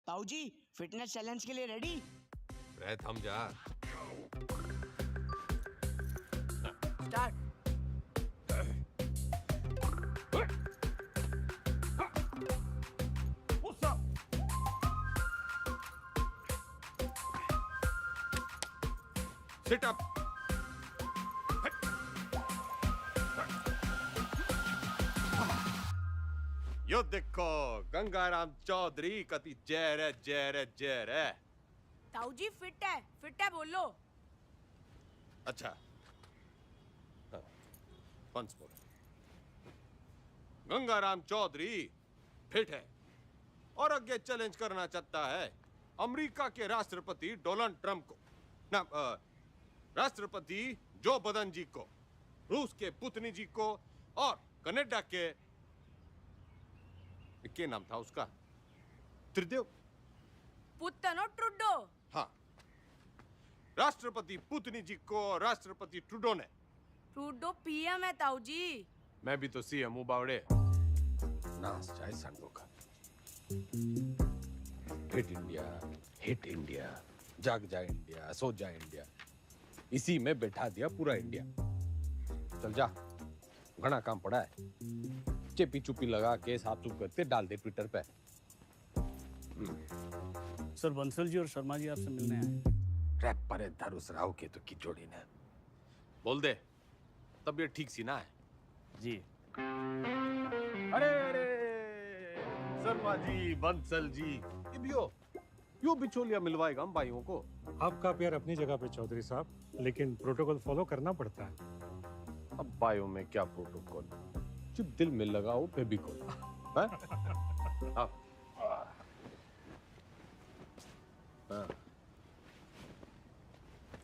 ताऊ जी fitness challenge के लिए रेडी? रह थम जा। स्टार्ट। Sit up. यो देखो गंगाराम चौधरी कति जहर है, जहर है, जहर है। ताऊ जी फिट है बोलो। अच्छा once more. Gangaram Chaudhary fit है और आगे चैलेंज करना चाहता है अमेरिका के राष्ट्रपति डोनाल्ड ट्रंप को, ना राष्ट्रपति जो बदन जी को, रूस के पुतिन जी को और कनाडा के क्या नाम था उसका, त्रिदेव पुतनो ट्रुडो। हाँ, राष्ट्रपति पुतिन जी को राष्ट्रपति ट्रूडो ने। ट्रुडो पीएम है ताऊ जी। मैं भी तो सीएम हूँ बावड़े। नाच जाए संडो का। हिट इंडिया, जाग जाए इंडिया, सो जाए इंडिया, इसी में बैठा दिया पूरा इंडिया। चल जा, घना काम पड़ा है। चेपी चुपी लगा के साफ सुफ करते डाल दे ट्विटर पे। सर बंसल जी और शर्मा जी आपसे मिलने आए। रैप पर धरुस राव के तो की जोड़ी ने। बोल दे, तबीयत ठीक सी ना है? जी। अरे शर्मा जी, बंसल जी, ये भी हो, यो बिचौलिया मिलवाएगा हम भाइयों को। आपका प्यार अपनी जगह पे चौधरी साहब, लेकिन प्रोटोकॉल फॉलो करना पड़ता है। अब भाइयों में क्या प्रोटोकॉल, जब दिल में लगाओ फेविकोल।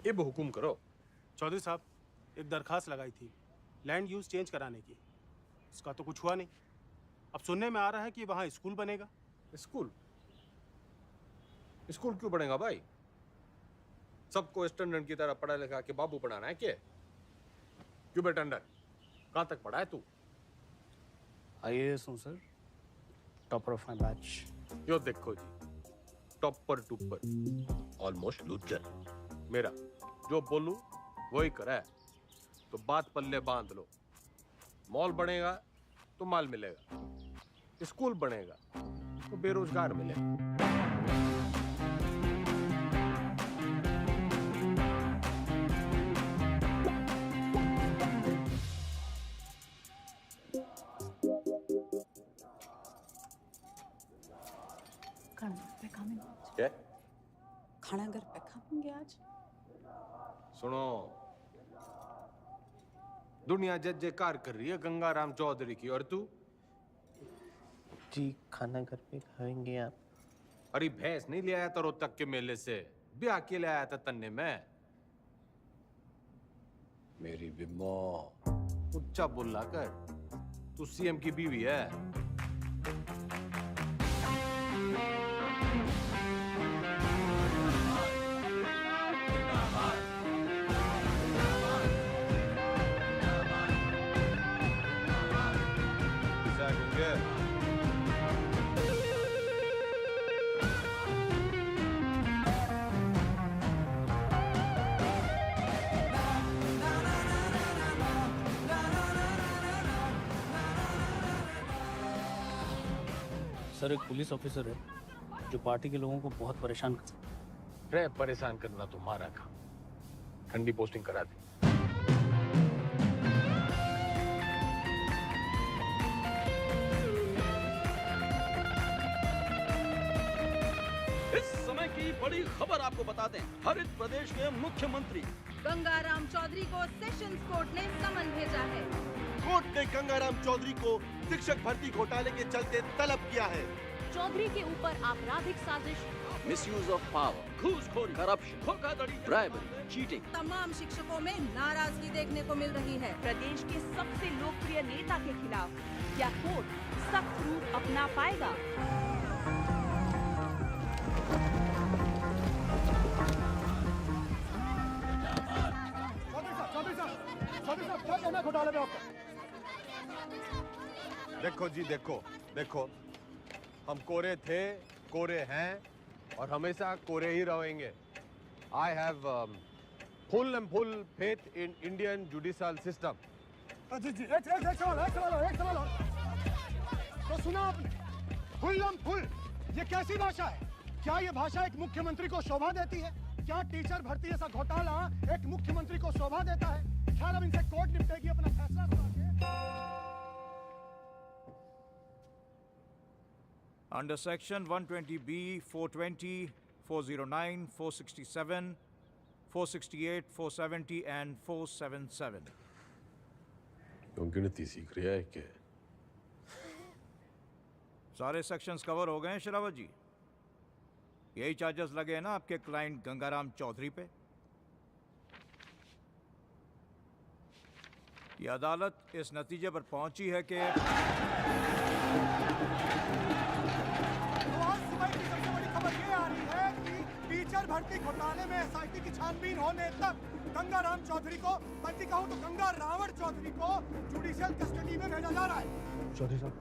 अब हुकुम करो। चौधरी साहब, एक दरखास्त लगाई थी लैंड यूज चेंज कराने की, इसका तो कुछ हुआ नहीं। अब सुनने में आ रहा है कि वहाँ स्कूल बनेगा। स्कूल? स्कूल क्यों बनेगा भाई? सबको स्टैंडर्ड की तरह पढ़ा लिखा के बाबू बनाना है क्या? क्यों बेटा अंडर, कहाँ तक पढ़ा है तू? IAS हूँ sir, topper of my batch. यो देखो जी, टॉपर टूपर, ऑलमोस्ट लूजर। मेरा जो बोलूं वही करा है, तो बात पल्ले बांध लो। मॉल बनेगा तो माल मिलेगा, स्कूल बनेगा तो बेरोजगार मिलेगा। क्या? खाना घर पे खाएंगे आज। सुनो, दुनिया जय जयकार कर रही है गंगाराम चौधरी की, और तू? जी खाना घर पे खाएंगे आप। अरे भैंस नहीं ले आया था रोहतक के मेले से, ब्याह के ले आया था तन्ने में। मेरी बिम्बो उच्चा बोला कर, तू सीएम की बीवी है। सर एक पुलिस ऑफिसर है जो पार्टी के लोगों को बहुत परेशान करता है। रे परेशान करना तुम्हारा काम, ठंडी पोस्टिंग करा दी। इस समय की बड़ी खबर आपको बताते हैं। हरित प्रदेश के मुख्यमंत्री गंगाराम चौधरी को सेशंस कोर्ट ने समन भेजा है। कोर्ट ने गंगाराम चौधरी को शिक्षक भर्ती घोटाले के चलते तलब किया है। चौधरी के ऊपर आपराधिक साजिश, मिसयूज ऑफ पावर, घूसखोरी, करप्शन, धोखाधड़ी, ब्राइबरी, चीटिंग। तमाम शिक्षकों में नाराजगी देखने को मिल रही है। प्रदेश के सबसे लोकप्रिय नेता के खिलाफ क्या कोर्ट सख्त रूप अपना पाएगा? क्या कहना घोटाले में आपका? देखो जी, देखो देखो, हम कोरे थे, कोरे हैं और हमेशा कोरे ही रहेंगे। I have full and full faith in Indian judicial system. जी जी एक सवाल और। तो सुना आपने, फुल ये कैसी भाषा है? क्या ये भाषा एक मुख्यमंत्री को शोभा देती है? क्या टीचर भर्ती जैसा घोटाला एक मुख्यमंत्री को शोभा देता है? ख्याल अब इनसे कोर्ट निपटेगी अपना फैसला सुना के। Under section 120B, 420, 409, 467, 468, 470 and 477. क्यों गिनती सीख रहा है क्या? सारे सेक्शंस कवर हो गए हैं शरावत जी। यही चार्जेस लगे हैं ना आपके क्लाइंट गंगाराम चौधरी पे। ये अदालत इस नतीजे पर पहुंची है कि आज सुबह की सबसे बड़ी खबर ये आ रही है कि टीचर भर्ती घोटाले में एसआईटी की छानबीन होने तक गंगाराम चौधरी को, बल्कि कहूं तो गंगा रावण चौधरी को जुडिशियल कस्टडी में भेजा जा रहा है। चौधरी साहब,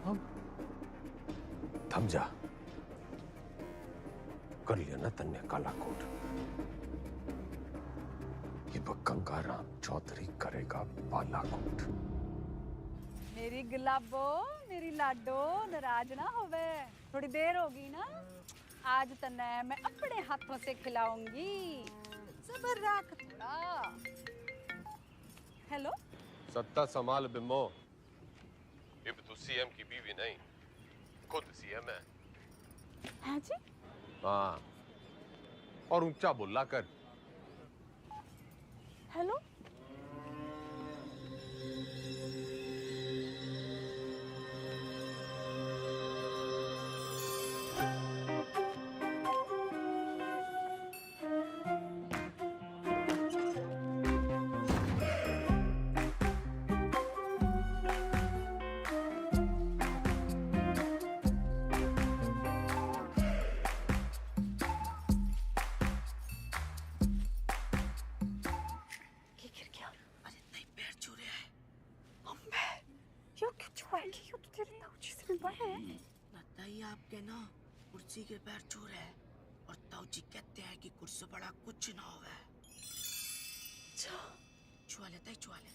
हम थम जा। कर लिया ना तन्ने काला कोट। ये गंगाराम चौधरी करेगा बालाकोट। मेरी गुलाबो, मेरी लाडो, नाराज ना होवे। थोड़ी देर होगी ना, आज तन्ने मैं अपने हाथों से खिलाऊंगी। सबर रख थोड़ा। हेलो, सत्ता संभाल बिम्बो। अब तू सीएम की बीवी नहीं, खुद सीएम है। हाँ जी? हाँ, और ऊंचा बोला कर। हेलो, बताइए आपके ना कुर्सी के पैर छू रहे हैं और ताऊजी कहते हैं कि कुर्सी बड़ा कुछ ना होवे। छुआ लेता है, छुआ ले।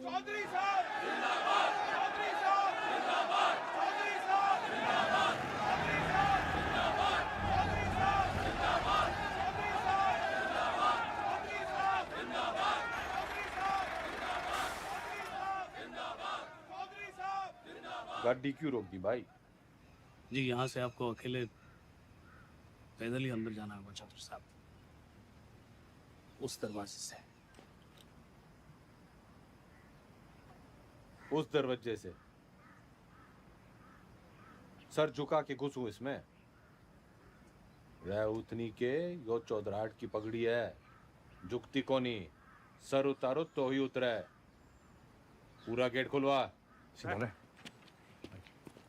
चौधरी साहब जिंदाबाद, चौधरी साहब जिंदाबाद, चौधरी साहब जिंदाबाद, चौधरी साहब जिंदाबाद, चौधरी साहब जिंदाबाद, चौधरी साहब जिंदाबाद, चौधरी साहब जिंदाबाद, चौधरी साहब जिंदाबाद, चौधरी साहब जिंदाबाद। गाड़ी क्यों रोक दी भाई? जी, यहाँ से आपको अकेले पैदल ही अंदर जाना होगा चौधरी साहब, उस दरवाजे से। उस दरवाजे से? सर झुका के घुसूं इसमें? रह उतनी के यो चौधराहट की पगड़ी है, झुकती कोनी। सर उतारो तो ही उतरे। पूरा गेट खुलवा।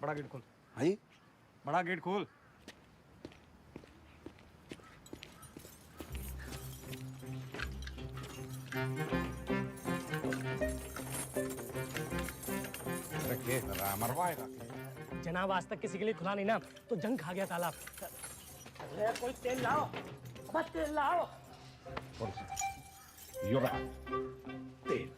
बड़ा गेट खोल। भाई बड़ा गेट खोल। मरवाएगा जनाब, आज तक किसी के लिए खुला नहीं ना, तो जंग खा गया तालाब। अरे कोई तेल लाओ, बस तेल लाओ। तेल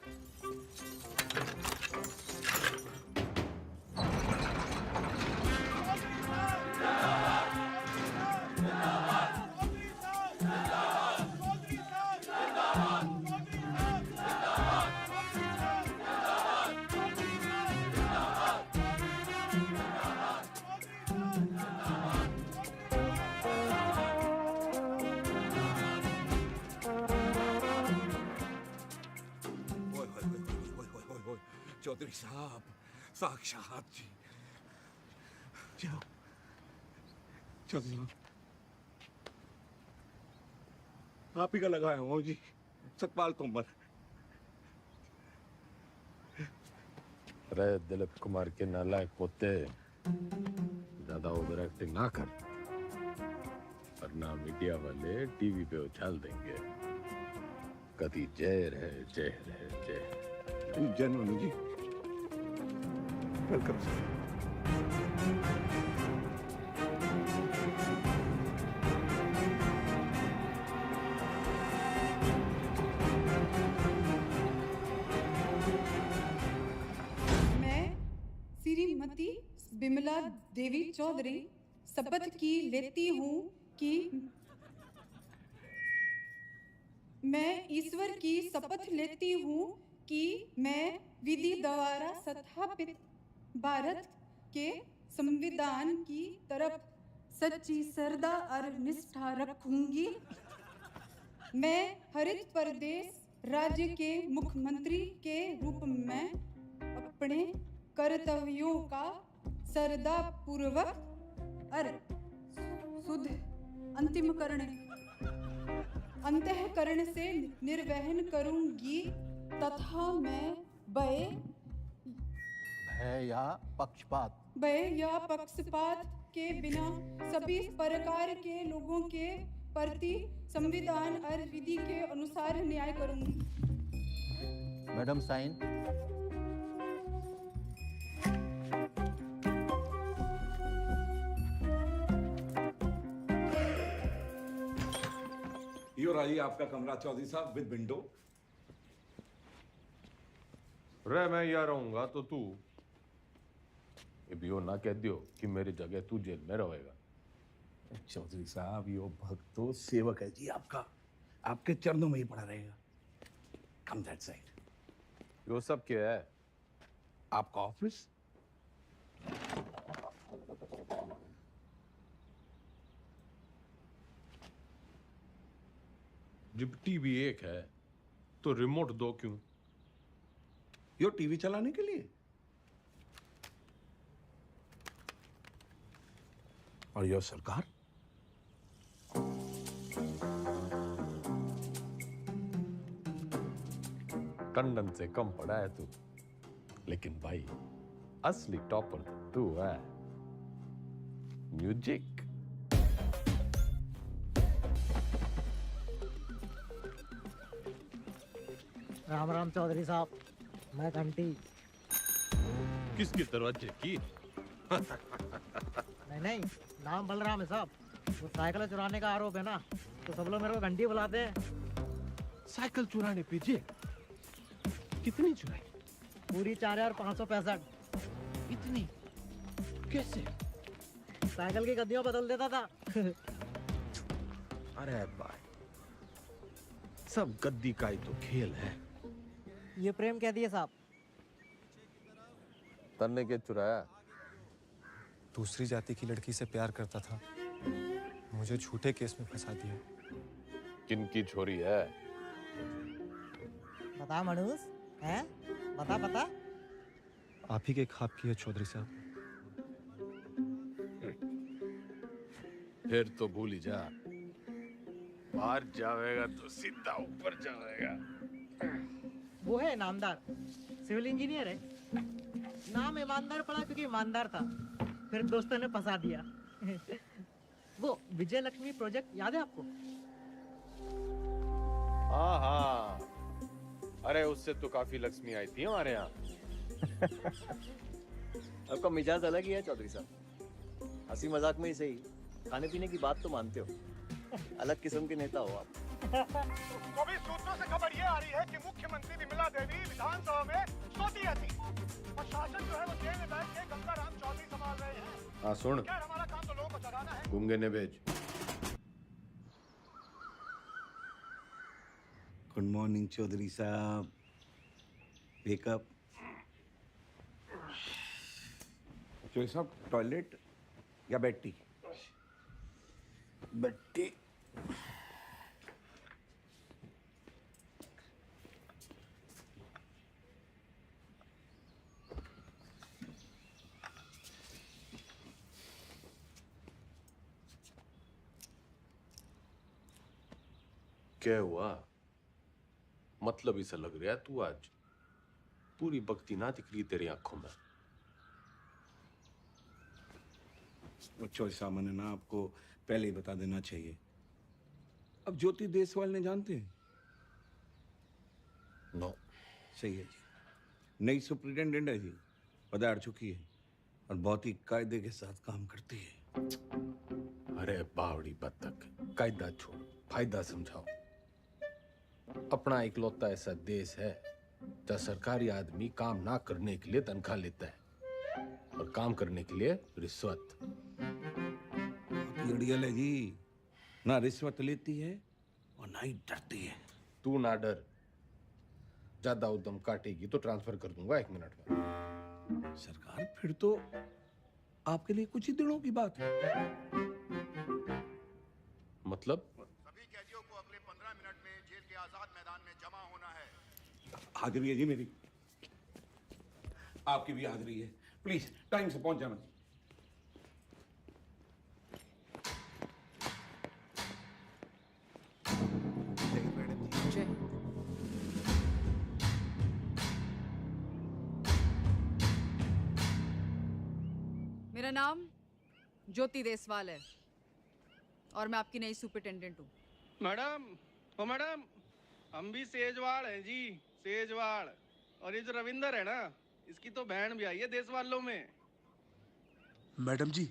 चौधरी साहब, साक्षात जी। चौधरी साहब, आप ही का लगाया हूँ जी, सतपाल तोमर। अरे दिलीप कुमार के नालायक पोते, ज्यादा ओवर एक्टिंग ना कर, वरना मीडिया वाले टीवी पे उछाल देंगे। कभी जय रहे, जय रहे, जय। जेन्युइन जी। Welcome sir. मैं श्रीमती बिमला देवी चौधरी शपथ की लेती हूँ कि मैं ईश्वर की शपथ लेती हूँ कि मैं विधि द्वारा स्थापित भारत के संविधान की तरफ सच्ची श्रद्धा और निष्ठा रखूंगी। मैं हरित प्रदेश राज्य के मुख्यमंत्री के रूप में अपने कर्तव्यों का श्रद्धा पूर्वक और शुद्ध अंतःकरण से निर्वहन करूंगी तथा मैं भय या पक्षपात के बिना सभी प्रकार के लोगों के प्रति संविधान और विधि के अनुसार न्याय करूंगी। Madam sign. यो रही आपका कमरा चौधरी साहब विद विंडो। रे मैं यहाँ रहूंगा तो तू ये भी हो ना कह दियो कि मेरी जगह तू जेल में रहेगा। चौधरी साहब यो भक्त तो सेवक है जी आपका, आपके चरणों में ही पड़ा रहेगा। कम दैट साइड। यो सब क्या है? आपका ऑफिस। जब टीवी एक है तो रिमोट दो क्यों? यो टीवी चलाने के लिए। और यो सरकार। टंडन से कम पड़ा है तू, लेकिन भाई असली टॉपर तू है। म्यूजिक। राम राम चौधरी साहब, मैं घंटी। किसके दरवाजे की? नहीं, नाम बलराम है साहब। वो साइकिल चुराने का आरोप है ना, तो सब लोग मेरे को घंटी बुलाते हैं। साइकिल चुराने पे जेल? कितनी चुराई? पूरी 4565। इतनी? कैसे? साइकिल की गद्दियों बदल देता था। अरे भाई, सब गद्दी का ही तो खेल है। ये प्रेम कह दिए साहब। तन्ने के चुराया? दूसरी जाति की लड़की से प्यार करता था, मुझे झूठे केस में फंसा दिया। किनकी छोरी है? बता मनुष, हैं? बता। आप ही के ख्वाब की है चौधरी साहब। फिर तो भूल ही जा। बाहर जाएगा तो सीधा ऊपर जाएगा। वो है नामदार, सिविल इंजीनियर है। नाम ईमानदार पड़ा क्योंकि ईमानदार था, फिर दोस्तों ने फंसा दिया। वो विजय लक्ष्मी प्रोजेक्ट याद है आपको? हाँ, अरे उससे तो काफी लक्ष्मी आई थी हमारे यहाँ। आपका मिजाज अलग ही है चौधरी साहब। हंसी मजाक में ही सही, खाने पीने की बात तो मानते हो। अलग किस्म के नेता हो आप। तो भी सूत्रों से खबर ये आ रही है कि मुख्यमंत्री विमला देवी विधानसभा में सोती रहती और शासन जो है वो जेल में बैठ के गंगाराम चौधरी संभाल रहे हैं। हाँ सुन, खैर हमारा काम तो लोगों को जगाना है। गूंगे ने भेज। गुड मॉर्निंग चौधरी साहब। वेकअप। चौधरी साहब टॉयलेट या बेड टी? Bed tea. क्या हुआ? मतलब इसे लग रहा है तू आज पूरी भक्ति ना दिख रही तेरी आंखों में। चौधरी साहब मैंने ना आपको पहले ही बता देना चाहिए। अब ज्योति देसवाल ने जानते हैं? नो। सही है जी। नई सुप्रिटेंडेंट है जी, पधार चुकी है और बहुत ही कायदे के साथ काम करती है। अरे बावड़ी बत्तख, कायदा छोड़, फायदा समझाओ। अपना इकलौता ऐसा देश है जहाँ सरकारी आदमी काम ना करने के लिए तनख्वाह लेता है और काम करने के लिए रिश्वत। अड़ियल है जी, ना रिश्वत लेती है और ना ही डरती है। तू ना डर, ज्यादा उद्यम काटेगी तो ट्रांसफर कर दूंगा 1 मिनट में। सरकार फिर तो आपके लिए कुछ ही दिनों की बात है। मतलब? सभी कैदियों को अगले 15 मिनट में जेल के आजाद मैदान में जमा होना है। हाजिरी है जी मेरी, आपकी भी हाजिरी है। प्लीज टाइम से पहुंच जाना। मेरा नाम ज्योति देसवाल है और मैं आपकी नई सुपरिटेंडेंट हूँ। मैडम, ओ मैडम, हम भी सेजवाड़ हैं जी, सेजवाड़। और ये जो रविंदर है ना, इसकी तो बहन भी आई है देश वालों में। मैडम जी,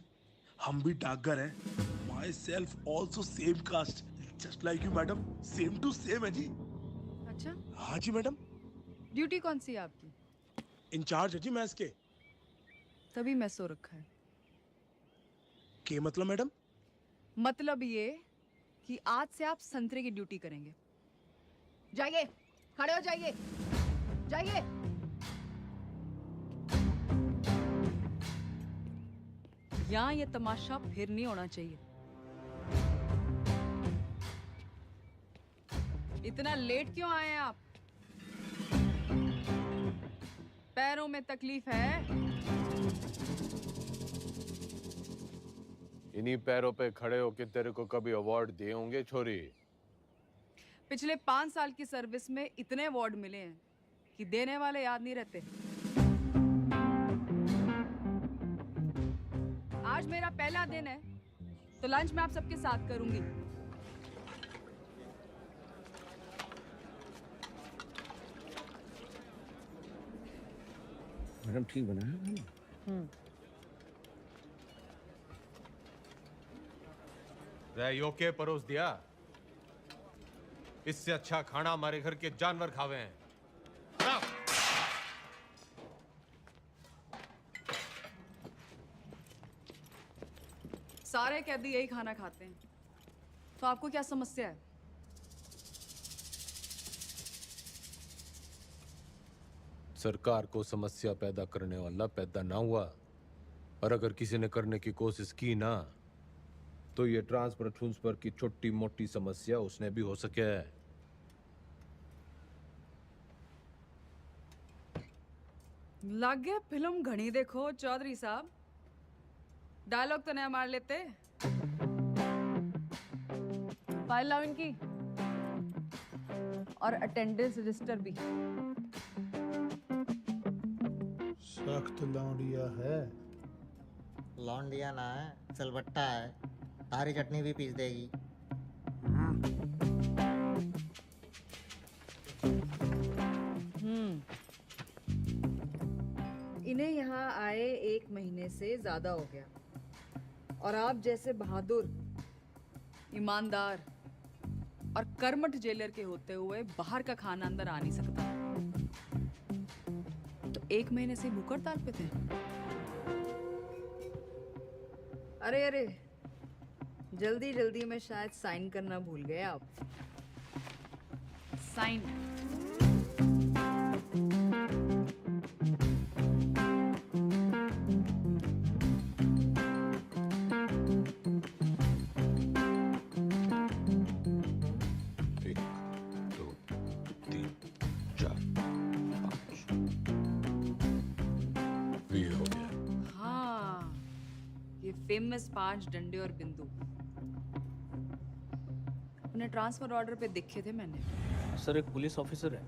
हम भी डाकघर हैं। Myself also same caste, just like you madam, same to same है जी। अच्छा? हाँ जी मैडम। ड्यूटी कौन सी है आपकी? इंचार्ज है जी मैस के। तभी मैं सो रखा है। के मतलब मैडम? मतलब ये कि आज से आप संतरे की ड्यूटी करेंगे। जाइए, खड़े हो जाइए, जाइए। यहाँ ये तमाशा फिर नहीं होना चाहिए। इतना लेट क्यों आए हैं आप? पैरों में तकलीफ है? इन्हीं पैरों पे खड़े होके तेरे को कभी अवार्ड दिए होंगे छोरी? पिछले 5 साल की सर्विस में इतने अवार्ड मिले हैं कि देने वाले याद नहीं रहते। आज मेरा पहला दिन है तो लंच मैं आप सबके साथ करूंगी। मैडम ठीक बना है? रैयो के परोस दिया, इससे अच्छा खाना हमारे घर के जानवर खावे हैं। सारे कैदी यही खाना खाते हैं, तो आपको क्या समस्या है? सरकार को समस्या पैदा करने वाला पैदा ना हुआ, और अगर किसी ने करने की कोशिश की ना, तो ये ट्रांसफर की छोटी मोटी समस्या उसने भी हो सके है। लग गया फिल्म घनी देखो चौधरी साहब, डायलॉग तो नया मार लेते। फाइल लाओ इनकी, और अटेंडेंस रजिस्टर भी। सख्त लौंडिया है। लौंडिया ना है, सिलबट्टा है। तारी चटनी भी पीस देगी। इन्हें यहाँ आए 1 महीने से ज्यादा हो गया, और आप जैसे बहादुर, ईमानदार और कर्मठ जेलर के होते हुए बाहर का खाना अंदर आ नहीं सकता। तो 1 महीने से भूख हड़ताल पे थे। अरे अरे, जल्दी जल्दी में शायद साइन करना भूल गए आप। साइन। फेमस 5 डंडे और बिंदु अपने ट्रांसफर ऑर्डर पे देखे थे मैंने। सर, एक पुलिस ऑफिसर है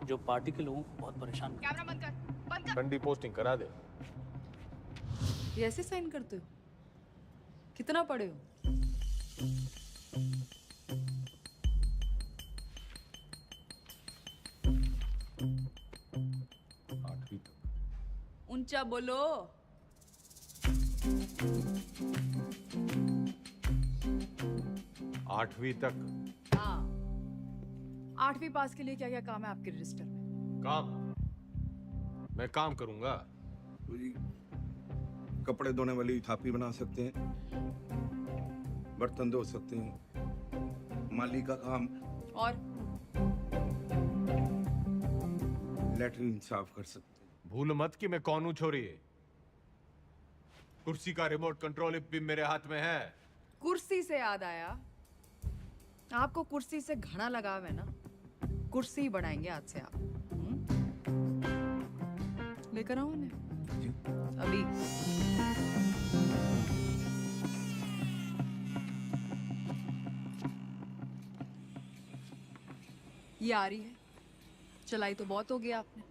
जो पार्टी के लोगों को बहुत परेशान करता है। कैमरा बंद कर, बंद कर। ठंडी पोस्टिंग करा दे। ये ऐसे साइन करते हो? कितना पढ़े हो? ऊंचा बोलो। आठवीं तक। हाँ, 8वीं पास के लिए क्या क्या काम है आपके रजिस्टर में? काम? मैं काम करूंगा। तो जी कपड़े धोने वाली थापी बना सकते हैं, बर्तन धो सकते हैं, माली का काम, और लेटरिन साफ कर सकते हैं। भूल मत कि मैं कौन हूं छोरी। कुर्सी का रिमोट कंट्रोल भी मेरे हाथ में है। कुर्सी से याद आया, आपको कुर्सी से घना लगाव है ना, कुर्सी बढ़ाएंगे आज से आप। लेकर आओ उन्हें अभी। ये आ रही है, चलाई तो बहुत हो गया आपने,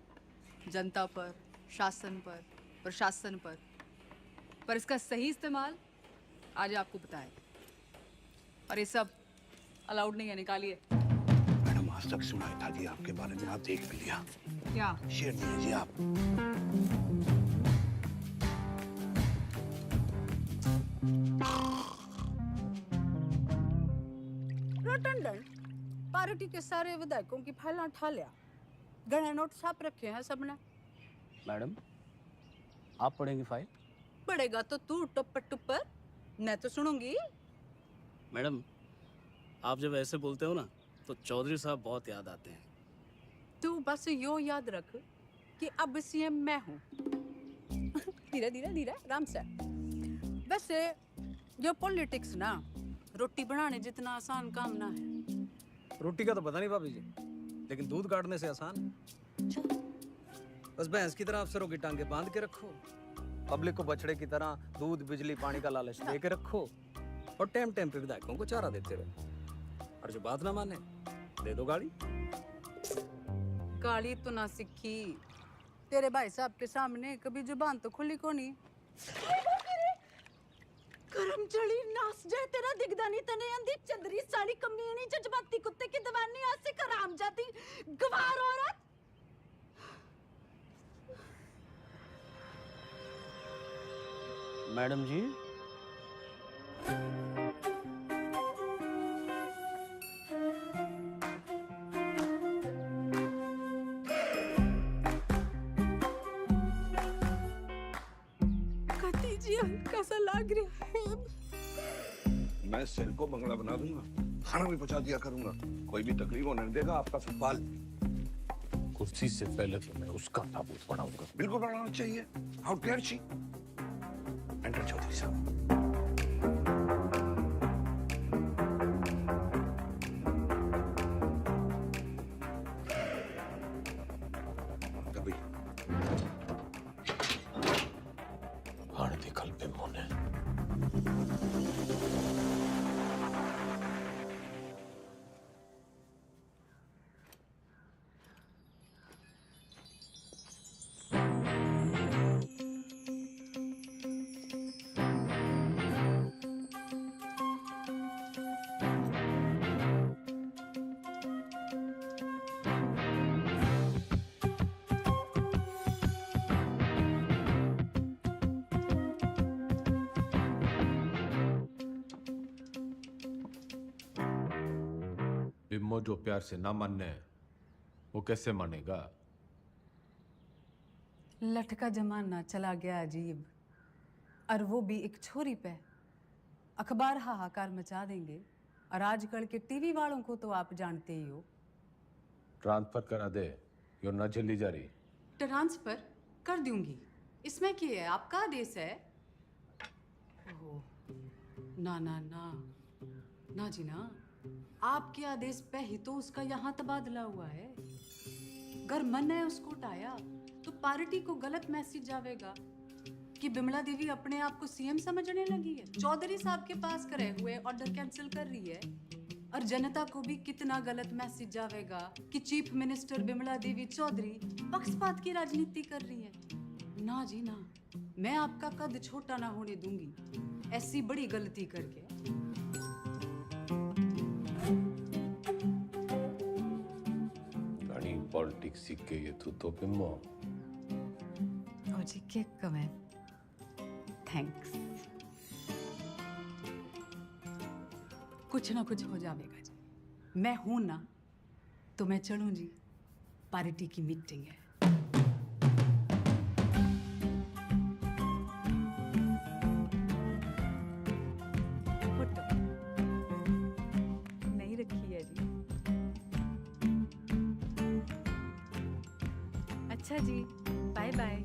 जनता पर, शासन पर, प्रशासन पर इसका सही इस्तेमाल आज आपको बताए। और ये सब अलाउड नहीं है, निकालिए। मैडम आज तक सुनाई था जी आपके बारे में, आप देख भी लिया। क्या शेयर दिए जी आप। रटंडन पार्टी के सारे विधायकों की फाइलें उठा लिया, गणे नोट छाप रखे हैं सबने। मैडम आप पढ़ेंगी फाइल? पड़ेगा तो तू टुप्पर टुप्पर, मैं तो सुनूंगी। मैडम आप जब ऐसे बोलते हो ना तो चौधरी साहब बहुत याद आते हैं। तू बस यो याद रख कि अब सीएम मैं हूँ। धीरे धीरे धीरे आराम से। वैसे ये पॉलिटिक्स ना रोटी बनाने जितना आसान काम ना है। रोटी का तो पता नहीं भाभी जी, लेकिन दूध काटने से आसान है। बस भैंस की तरह अफसरों की टांगे बांध के रखो, पब्लिक को बछड़े की तरह दूध बिजली पानी का लालच दे के रखो, और टाइम टाइम पे विधायकों को चारा देते रहो। और जो बात ना माने दे दो गाड़ी। गाली तो ना सीखी, तेरे भाई साहब के सामने कभी जुबान तो खुली को नहीं। करम चढ़ी नास जाए तेरा दिगदानी तने अंधी चंदरी साड़ी कमीनी जज्बाती कुत्ते की दवानी आज से कराम जाती गवार औरत। मैडम जी कती जी हल्का सा लग रहा है। मैं सेल को बंगला बना दूंगा, खाना भी पहुंचा दिया करूंगा, कोई भी तकलीफ होने नहीं देगा आपका सवाल। कुर्सी से पहले तो मैं उसका ताबूत बनाऊंगा। बिल्कुल बनाना चाहिए। How dare she. Enter Chaudhary साहब। कभी हाड़ दिखल पे मोने। बिम्मो जो प्यार से ना मानने वो कैसे मानेगा? लटका जमाना चला गया अजीब, और वो भी एक छोरी पे। अखबार हाहाकार मचा देंगे, और आजकल के टीवी वालों को तो आप जानते ही हो। ट्रांसफर करा दे, यो न झेली जा रही। ट्रांसफर कर दूंगी, इसमें क्या है, आपका आदेश है। ओह, ना ना ना ना जी ना, आपके आदेश पे ही तो उसका यहाँ तबादला हुआ है। अगर मन है उसको उठाया तो पार्टी को गलत मैसेज जाएगा कि बिमला देवी अपने आप को सीएम समझने लगी है, चौधरी साहब के पास करे हुए ऑर्डर कैंसिल कर रही है। और जनता को भी कितना गलत मैसेज जाएगा कि चीफ मिनिस्टर बिमला देवी चौधरी पक्षपात की राजनीति कर रही है। ना जी ना, मैं आपका कद छोटा ना होने दूंगी ऐसी बड़ी गलती करके। पॉलिटिक्स सीख के ये तो बिम्मो। जी केक कम है। थैंक्स। कुछ ना कुछ हो जाएगा जी। मैं हूं ना तो मैं चलूं जी। पार्टी की मीटिंग है। फोटो नहीं रखी है जी। अच्छा जी, बाय बाय।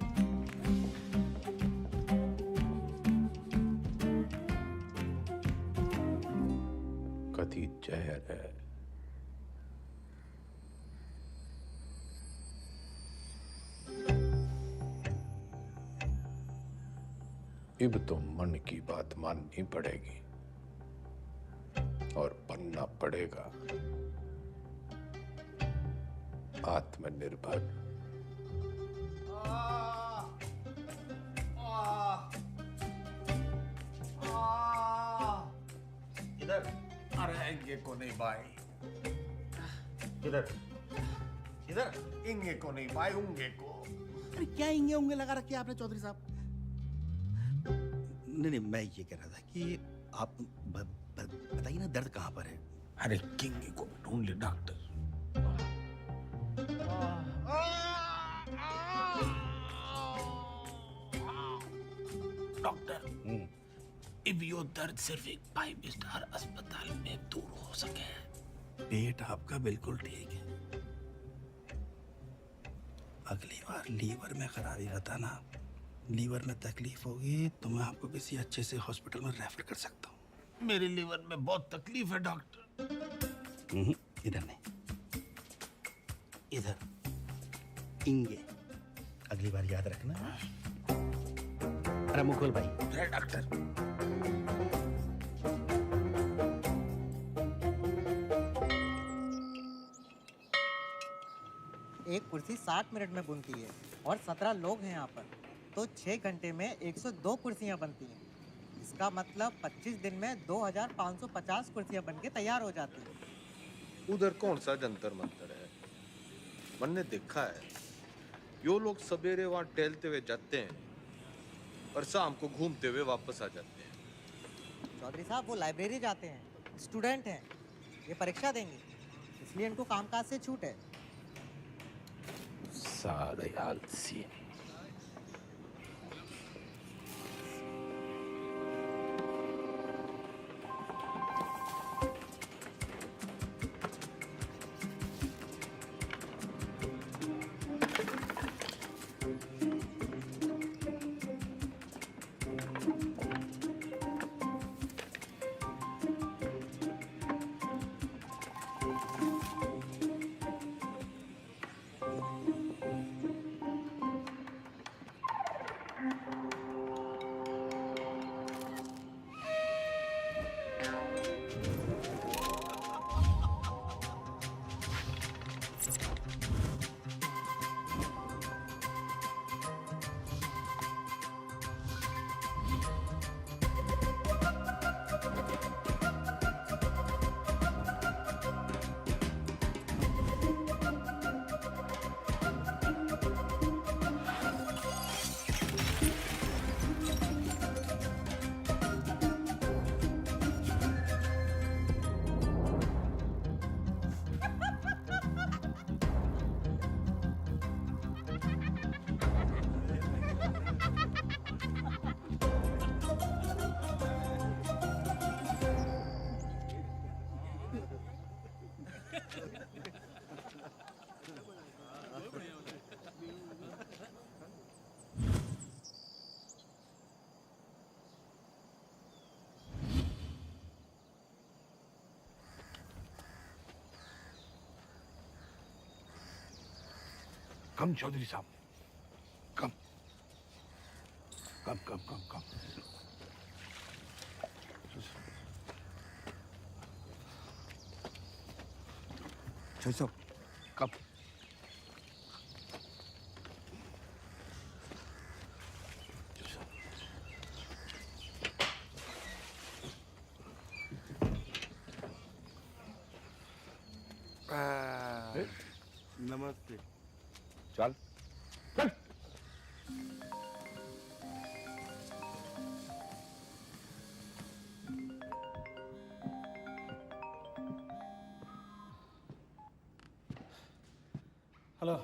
कथी जहर है। अब तो मन की बात माननी पड़ेगी और बनना पड़ेगा आत्मनिर्भर। इधर अरे इंगे को नहीं भाई, इधर इधर इंगे को नहीं भाई, उंगे को। अरे क्या इंगे उंगे लगा रखे आपने चौधरी साहब? नहीं, मैं ये कह रहा था कि आप बताइए ना दर्द कहाँ पर है? अरे किंगे को ढूंढ ले डॉक्टर। डॉक्टर, अब यो दर्द सिर्फ एक 5 स्टार अस्पताल में दूर हो सके। पेट आपका बिल्कुल ठीक है। अगली बार लीवर में खराबी बताना। लीवर में तकलीफ होगी तो मैं आपको किसी अच्छे से हॉस्पिटल में रेफर कर सकता हूँ। मेरे लीवर में बहुत तकलीफ है डॉक्टर। इधर नहीं, इधर इंगे। अगली बार याद रखना। अरे मुकुल भाई। अरे डॉक्टर, एक कुर्सी 60 मिनट में बनती है और 17 लोग हैं यहाँ पर, तो 6 घंटे में 102 कुर्सियाँ बनती हैं। इसका मतलब 25 दिन में 2550 कुर्सियाँ बनके तैयार हो जाती हैं। उधर कौन सा जंतर मंतर है? मैंने देखा है यो लोग सवेरे वहां टहलते हुए जाते हैं और शाम को घूमते हुए वापस आ जाते हैं। चौधरी साहब वो लाइब्रेरी जाते हैं, स्टूडेंट हैं, ये परीक्षा देंगे, इसलिए इनको कामकाज से छूट है। सारे आलसी। कम चौधरी साहब, कम कम कम कम कम। चौधरी साहब, कम। नमस्ते। चल चल। हेलो।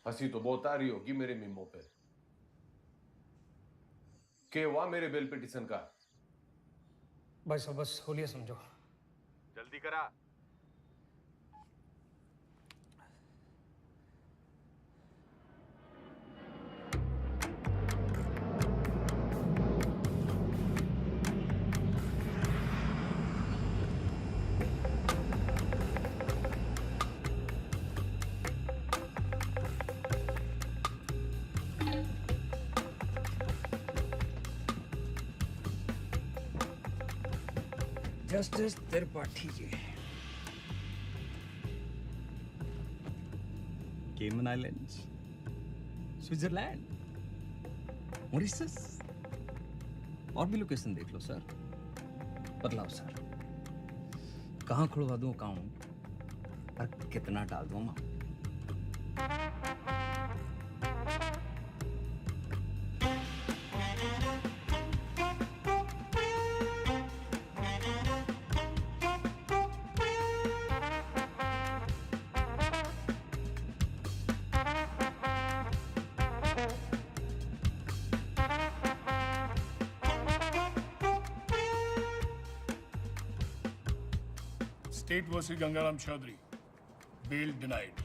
हंसी तो बहुत आ रही होगी मेरे मीमो पे। के हुआ मेरे बेल पिटीशन का? भाई साहब बस होलिया समझो। जल्दी करा। जस्टिस त्रिपाठी जी, केमन आइलैंड्स, स्विट्जरलैंड, मॉरिशस, और भी लोकेशन देख लो सर। बतलाओ सर, कहाँ खुलवा दूँ अकाउंट और कितना डाल दूँ amount? State versus Gangaram Chaudhary. Bail denied.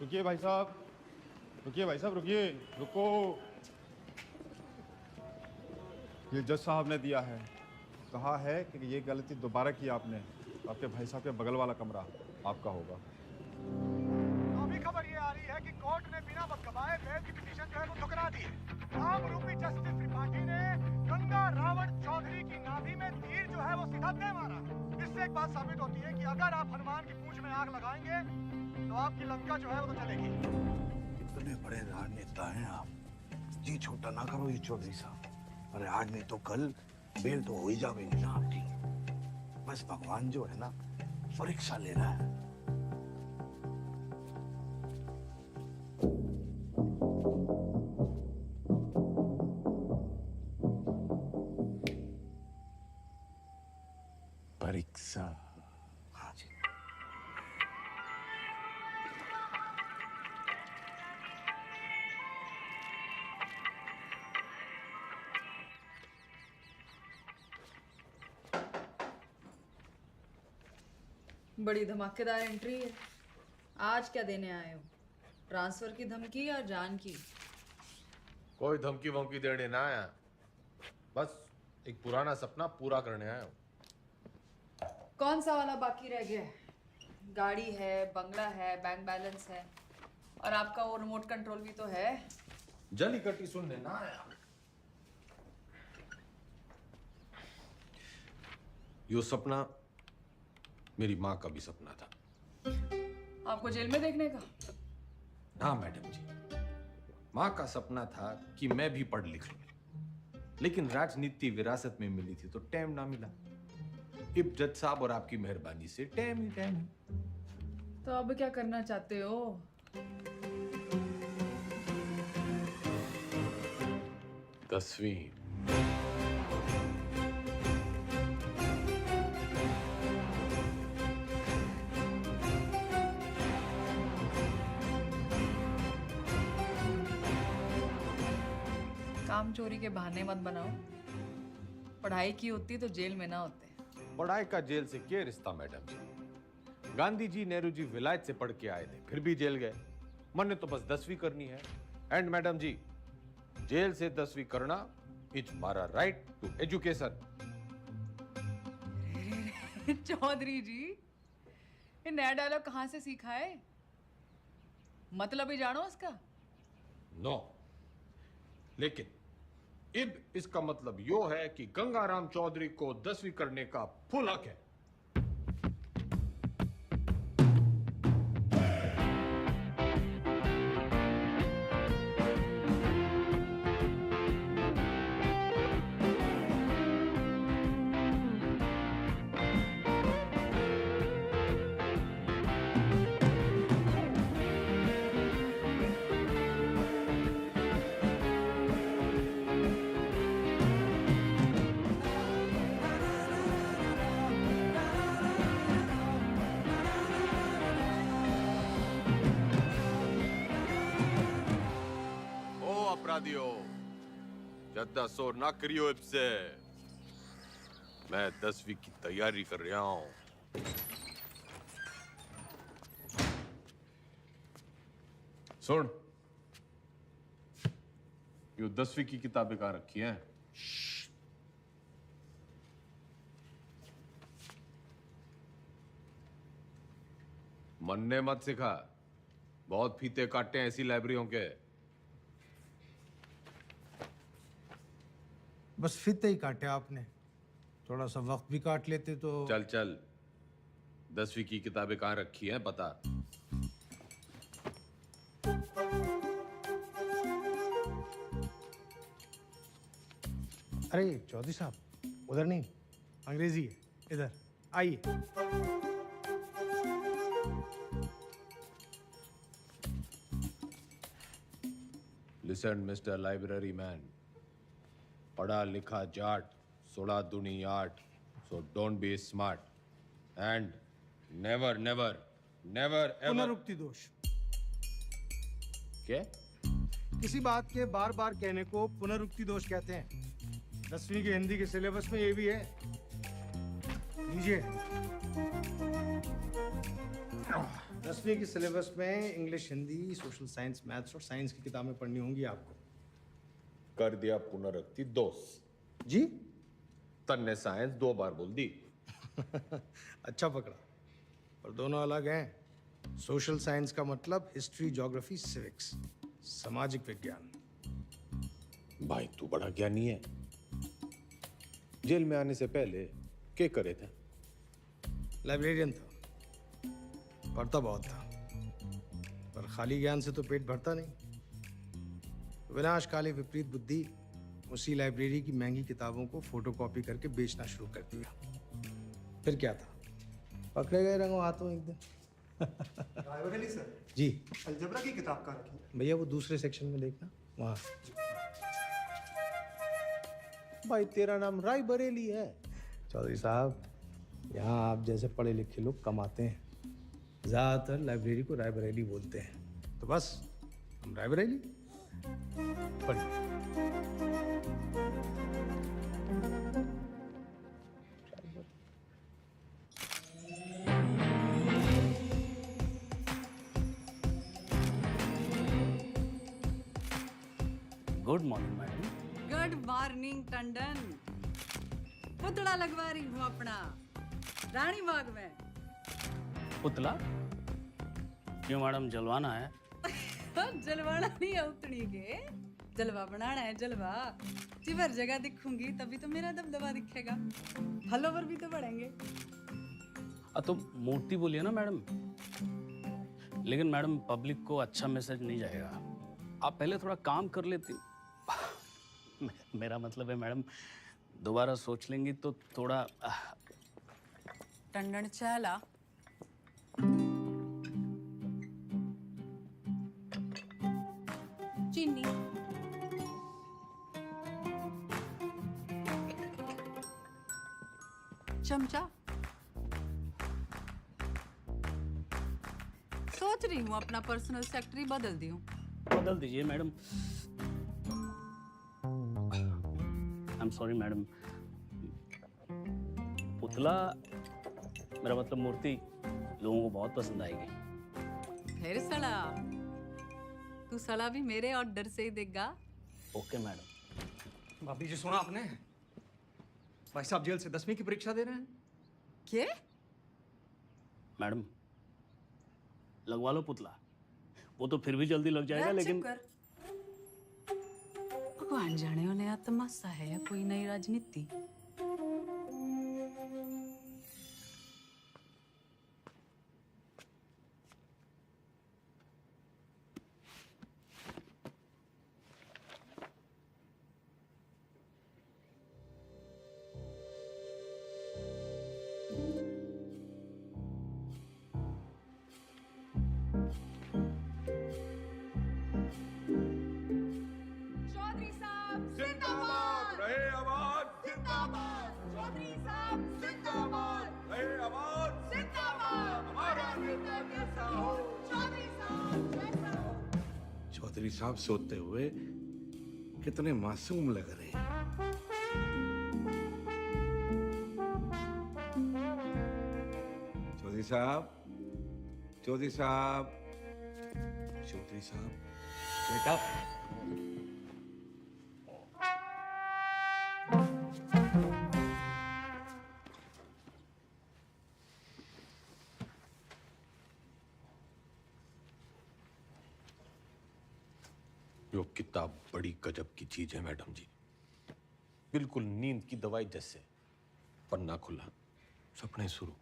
रुकिए भाई साहब, रुकिए भाई साहब, रुकिए, रुको। ये जज साहब ने दिया है, कहा है कि ये गलती दोबारा की आपने, आपके भाई साहब के बगल वाला कमरा आपका होगा। अभी खबर ये आ रही है कि कोर्ट ने बिना वक्त गवाए बेल की पिटीशन जो है वो ठुकरा दी है। राम रूपी जस्टिस त्रिपाठी ने गंगा रावण चौधरी की नाभि में तीर जो है वो सीधा दे मारा। इससे एक बात साबित होती है कि अगर आप हनुमान की पूंछ में आग लगाएंगे तो आपकी लंका जो है वो तो चलेगी। इतने बड़े राजनेता हैं आप, जी छोटा ना करो ये चौधरी साहब। अरे आज नहीं तो कल बेल तो हो ही जाएगी ना आपकी। बस भगवान जो है ना परीक्षा ले रहा है। परीक्षा। हाँ जी। बड़ी धमाकेदार एंट्री है। आज क्या देने आए हो? ट्रांसफर की धमकी या जान की? कोई धमकी वमकी देने ना आया, बस एक पुराना सपना पूरा करने आया हूँ। कौन सा वाला बाकी रह गया है? गाड़ी है, बंगला है, बैंक बैलेंस है, और आपका वो रिमोट कंट्रोल भी तो है। जली कटी सुनने ना आया। यो सपना मेरी माँ का भी सपना था। आपको जेल में देखने का? हाँ मैडम जी, माँ का सपना था कि मैं भी पढ़ लिख लूं, लेकिन राजनीति विरासत में मिली थी तो टाइम ना मिला। इब जज साहब और आपकी मेहरबानी से टाइम ही टाइम। तो अब क्या करना चाहते हो? दसवीं। काम चोरी के बहाने मत बनाओ। पढ़ाई की होती तो जेल में ना होते। पढ़ाई का जेल से क्या रिश्ता मैडम जी? गांधी जी, नेहरू जी विलायत से पढ़ के आए थे, फिर भी जेल गए। मैंने तो बस 10वीं करनी है। एंड मैडम जी, जेल से 10वीं करना इज मारा राइट टू एजुकेशन। चौधरी जी, ये नया डायलॉग कहाँ से सीखा है? मतलब ही जानो उसका? नो, लेकिन इब इसका मतलब यो है कि गंगाराम चौधरी को 10वीं करने का फुल हक है। दियो। ज्यादा शोर ना करियो इससे। मैं 10वीं की तैयारी कर रहा हूँ। सुन, यो 10वीं की किताबें कहाँ रखी हैं? मन्ने मत सिखा, बहुत फीते काटे हैं ऐसी लाइब्रेरियों के। बस फीते ही काटे आपने, थोड़ा सा वक्त भी काट लेते तो। चल चल, 10वीं की किताबें कहाँ रखी हैं बता। अरे चौधरी साहब, उधर नहीं, अंग्रेजी है, इधर आइए। लिसन मिस्टर लाइब्रेरी मैन, पढ़ा लिखा जाट, 16 दूनी 8, so don't be smart and never never never ever। पुनरुक्ति दोष। क्या? किसी बात के बार बार कहने को पुनरुक्ति दोष कहते हैं। 10वीं के हिंदी के सिलेबस में ये भी है, लीजिए। 10वीं के सिलेबस में English, Hindi, social science, maths और साइंस की किताबें पढ़नी होंगी आपको। कर दिया पुनरुक्ति दोष जी। तन्ने साइंस 2 बार बोल दी। अच्छा पकड़ा, पर दोनों अलग हैं। सोशल साइंस का मतलब हिस्ट्री, ज्योग्राफी, सिविक्स, सामाजिक विज्ञान। भाई तू बड़ा ज्ञानी है। जेल में आने से पहले क्या करे थे? लाइब्रेरियन था, पढ़ता बहुत था, पर खाली ज्ञान से तो पेट भरता नहीं। विनाशकाली विपरीत बुद्धि उसी लाइब्रेरी की महंगी किताबों को फोटोकॉपी करके बेचना शुरू कर दिया। फिर क्या था, पकड़े गए रंगों हाथों एक दिन। रायबरेली सर जी। अलजबरा की किताब कहाँ रखी है? भैया वो दूसरे सेक्शन में देखना, वहाँ। भाई तेरा नाम राय बरेली है? चौधरी साहब, यहाँ आप जैसे पढ़े लिखे लोग कम आते हैं। ज़्यादातर लाइब्रेरी को रायबरेली बोलते हैं, तो बस हम रायबरेली। पढ़िए। Good morning madam. Good morning Tandon. पुतला लगवा रही हूँ अपना रानी बाग में। पुतला क्यों मैडम, जलवाना है? जलवाना नहीं है उतनी के, जलवा बनाना है जलवा। जिवर जगह दिखूंगी तभी तो मेरा दबदबा दिखेगा, फॉलोवर भी तो बढ़ेंगे। तो मूर्ति बोलिए ना मैडम। लेकिन मैडम पब्लिक को अच्छा मैसेज नहीं जाएगा। आप पहले थोड़ा काम कर लेती। मेरा मतलब है मैडम, दोबारा सोच लेंगी तो थोड़ा। टंडन चला। चीनी। चमचा। सोच रही हूँ अपना पर्सनल सेक्रेटरी बदल दूं। बदल दीजिए madam. I am sorry madam. पुतला, मेरा मतलब मूर्ति, लोगों को बहुत पसंद आएगी। फिर सड़ा, तू सड़ा भी मेरे ऑर्डर से ही देगा। Okay madam. भाभी जी सुना आपने? भाई साहब जेल से 10वीं की परीक्षा दे रहे हैं। क्या? मैडम लगवा लो पुतला, वो तो फिर भी जल्दी लग जाएगा। लेकिन भगवान जाने हो नया तमाशा है या कोई नई राजनीति। चौधरी साहब सोते हुए कितने मासूम लग रहे हैं। चौधरी साहब, चौधरी साहब, चौधरी साहब, बेटा। यो किताब बड़ी गजब की चीज है मैडम जी, बिल्कुल नींद की दवाई जैसे। पन्ना खुला, सपने शुरू।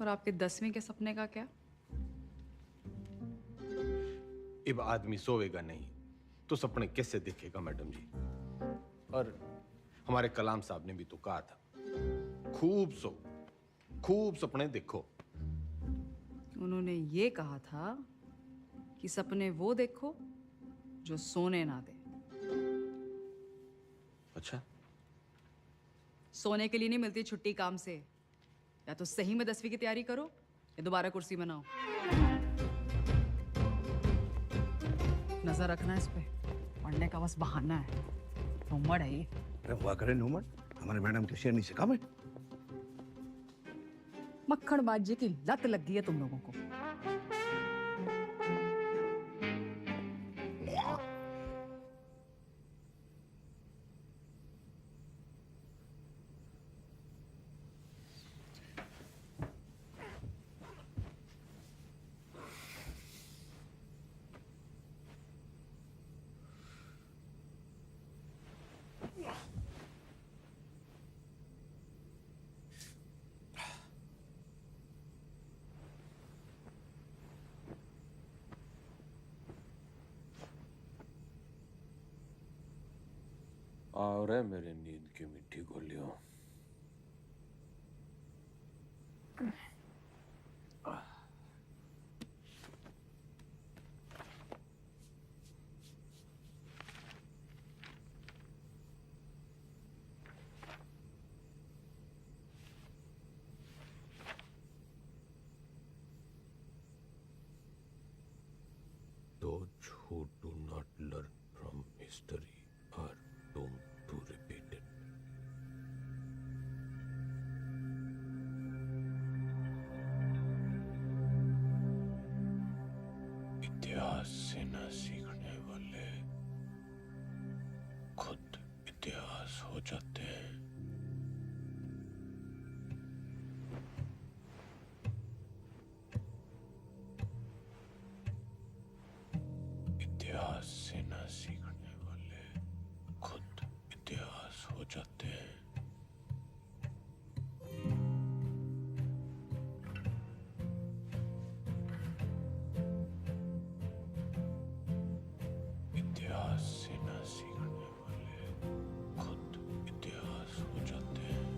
और आपके 10वीं के सपने का क्या? अब आदमी सोएगा नहीं तो सपने कैसे देखेगा मैडम जी? और हमारे कलाम साहब ने भी तो कहा था, खूब सो, खूब सपने देखो। उन्होंने ये कहा था कि सपने वो देखो जो सोने ना दे। अच्छा, सोने के लिए नहीं मिलती छुट्टी काम से। या तो सही में 10वीं की तैयारी करो या दोबारा कुर्सी बनाओ। नजर रखना इस पे, पढ़ने का बस बहाना है। नूमड़ है ये। अरे हुआ करे नूमड़, हमारे मैडम के शेरनी से कम है। मक्खनबाजी की लत लग गई है तुम लोगों को। और है मेरे नींद की मिट्टी गोलियों। Those who do not learn from history are doomed to repeat it. इतिहास से न सीखने वाले खुद इतिहास हो जाते हैं। इतिहास से न सीखने वाले खुद इतिहास हो जाते हैं। इतिहास से न सीखने वाले खुद इतिहास हो जाते हैं।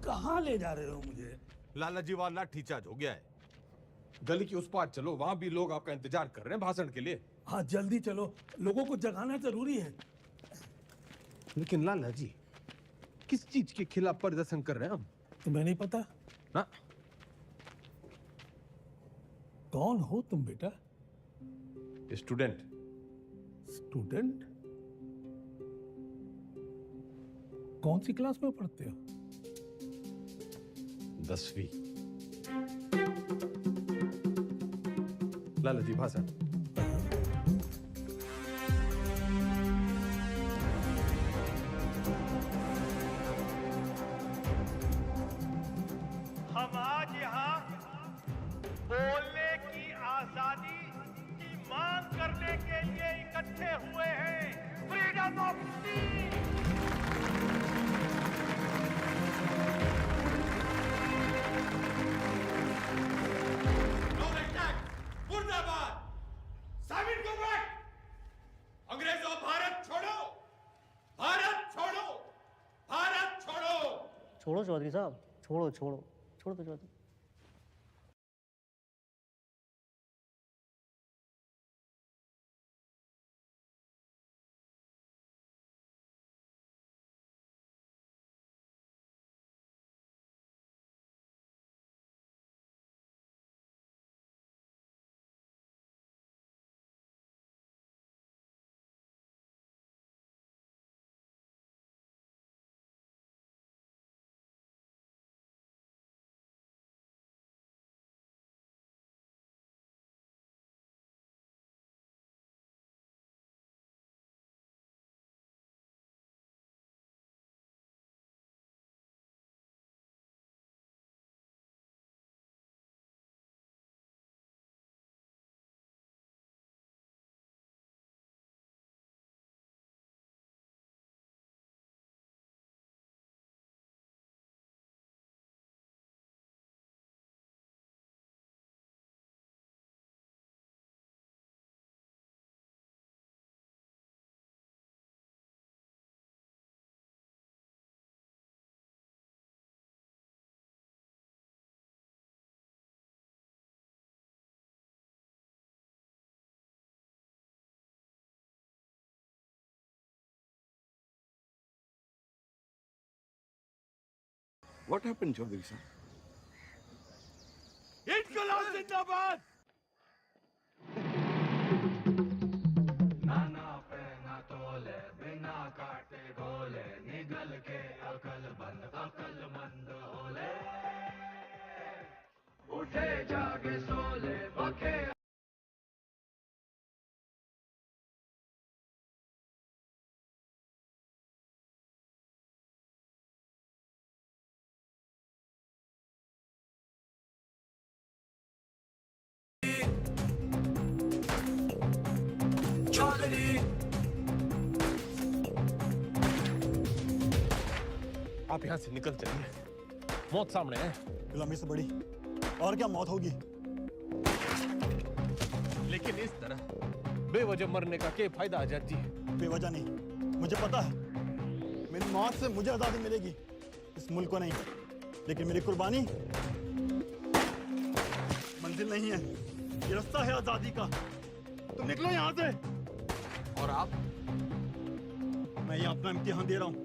कहाँ ले जा रहे हो मुझे? लाला जी वाला लाठी चार्ज हो गया है। गली की उस पार चलो, वहां भी लोग आपका इंतजार कर रहे हैं भाषण के लिए। हाँ जल्दी चलो, लोगों को जगाना जरूरी है। लेकिन लाला जी, किस चीज के खिलाफ प्रदर्शन कर रहे हैं हम? तुम्हें नहीं पता ना? कौन हो तुम बेटा? स्टूडेंट। स्टूडेंट? कौन सी क्लास में पढ़ते हो? 10वीं। लाला जी भाषण। हम आज यहाँ बोलने की आजादी की मांग करने के लिए इकट्ठे हुए हैं। फ्रीडम मुर्दाबाद। साबिर को बैठ। अंग्रेजों भारत छोड़ो, भारत छोड़ो, भारत छोड़ो। छोड़ो चौधरी साहब, छोड़ो छोड़ो छोड़ो तो Chaudhary. What happened, Chaudhary sir? इनकलाब जिंदाबाद। नाना पे ना तोले, बिना काटे गोले, निगल के अकलमंद होले। उठे जागे सोले, बखे आप यहाँ से निकल चलिए, मौत सामने है। गुलामी से बड़ी और क्या मौत होगी? लेकिन इस तरह बेवजह मरने का क्या फायदा आजाद जी? बेवजह नहीं, मुझे पता है मेरी मौत से मुझे आजादी मिलेगी, इस मुल्क को नहीं। लेकिन मेरी कुर्बानी मंजिल नहीं है, ये रास्ता है आजादी का। तुम निकलो यहाँ से। और आप? मैं ये अपना इम्तिहान दे रहा हूँ,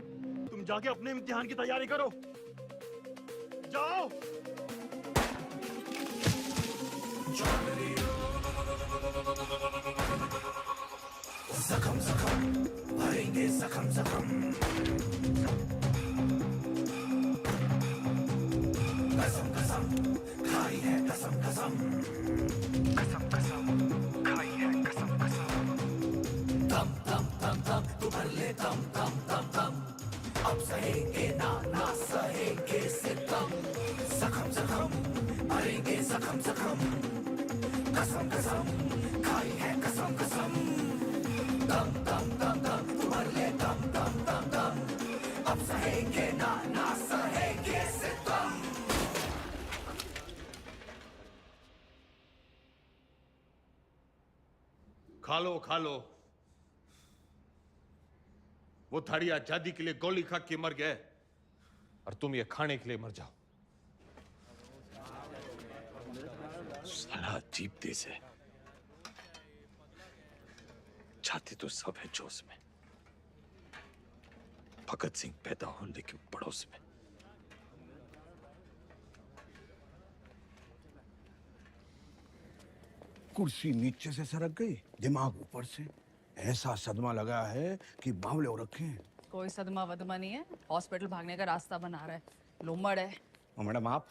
तुम जाके अपने इम्तिहान की तैयारी करो। जाओ। जख्म जख्म भरेंगे, जख्म जख्म। कसम कसम खाई है, कसम कसम। कसम कसम खाई है, कसम कसम। दम दम दम दम तू भर ले, दम दम दम दम। अब सहेंगे ना ना सहेंगे सितम। जख्म जख्म भरेंगे, जख्म जख्म। कसम कसम खाई है, कसम कसम। दम दम दम दम तू भर ले, दम दम दम दम। अब सहेंगे ना ना सहेंगे सितम। खा लो खा लो। वो थाड़ी आजादी के लिए गोली खा के मर गए और तुम ये खाने के लिए मर जाओ। साला अजीब देश है, जाति तो सब है जोश में। भगत सिंह पैदा हो लेकिन पड़ोस में। कुर्सी नीचे से सरक गई, दिमाग ऊपर से। ऐसा सदमा लगा है कि बावले हो रखे हैं। कोई सदमा वदमा नहीं है, हॉस्पिटल भागने का रास्ता बना रहा है, लोमड़ है। और मैडम आप?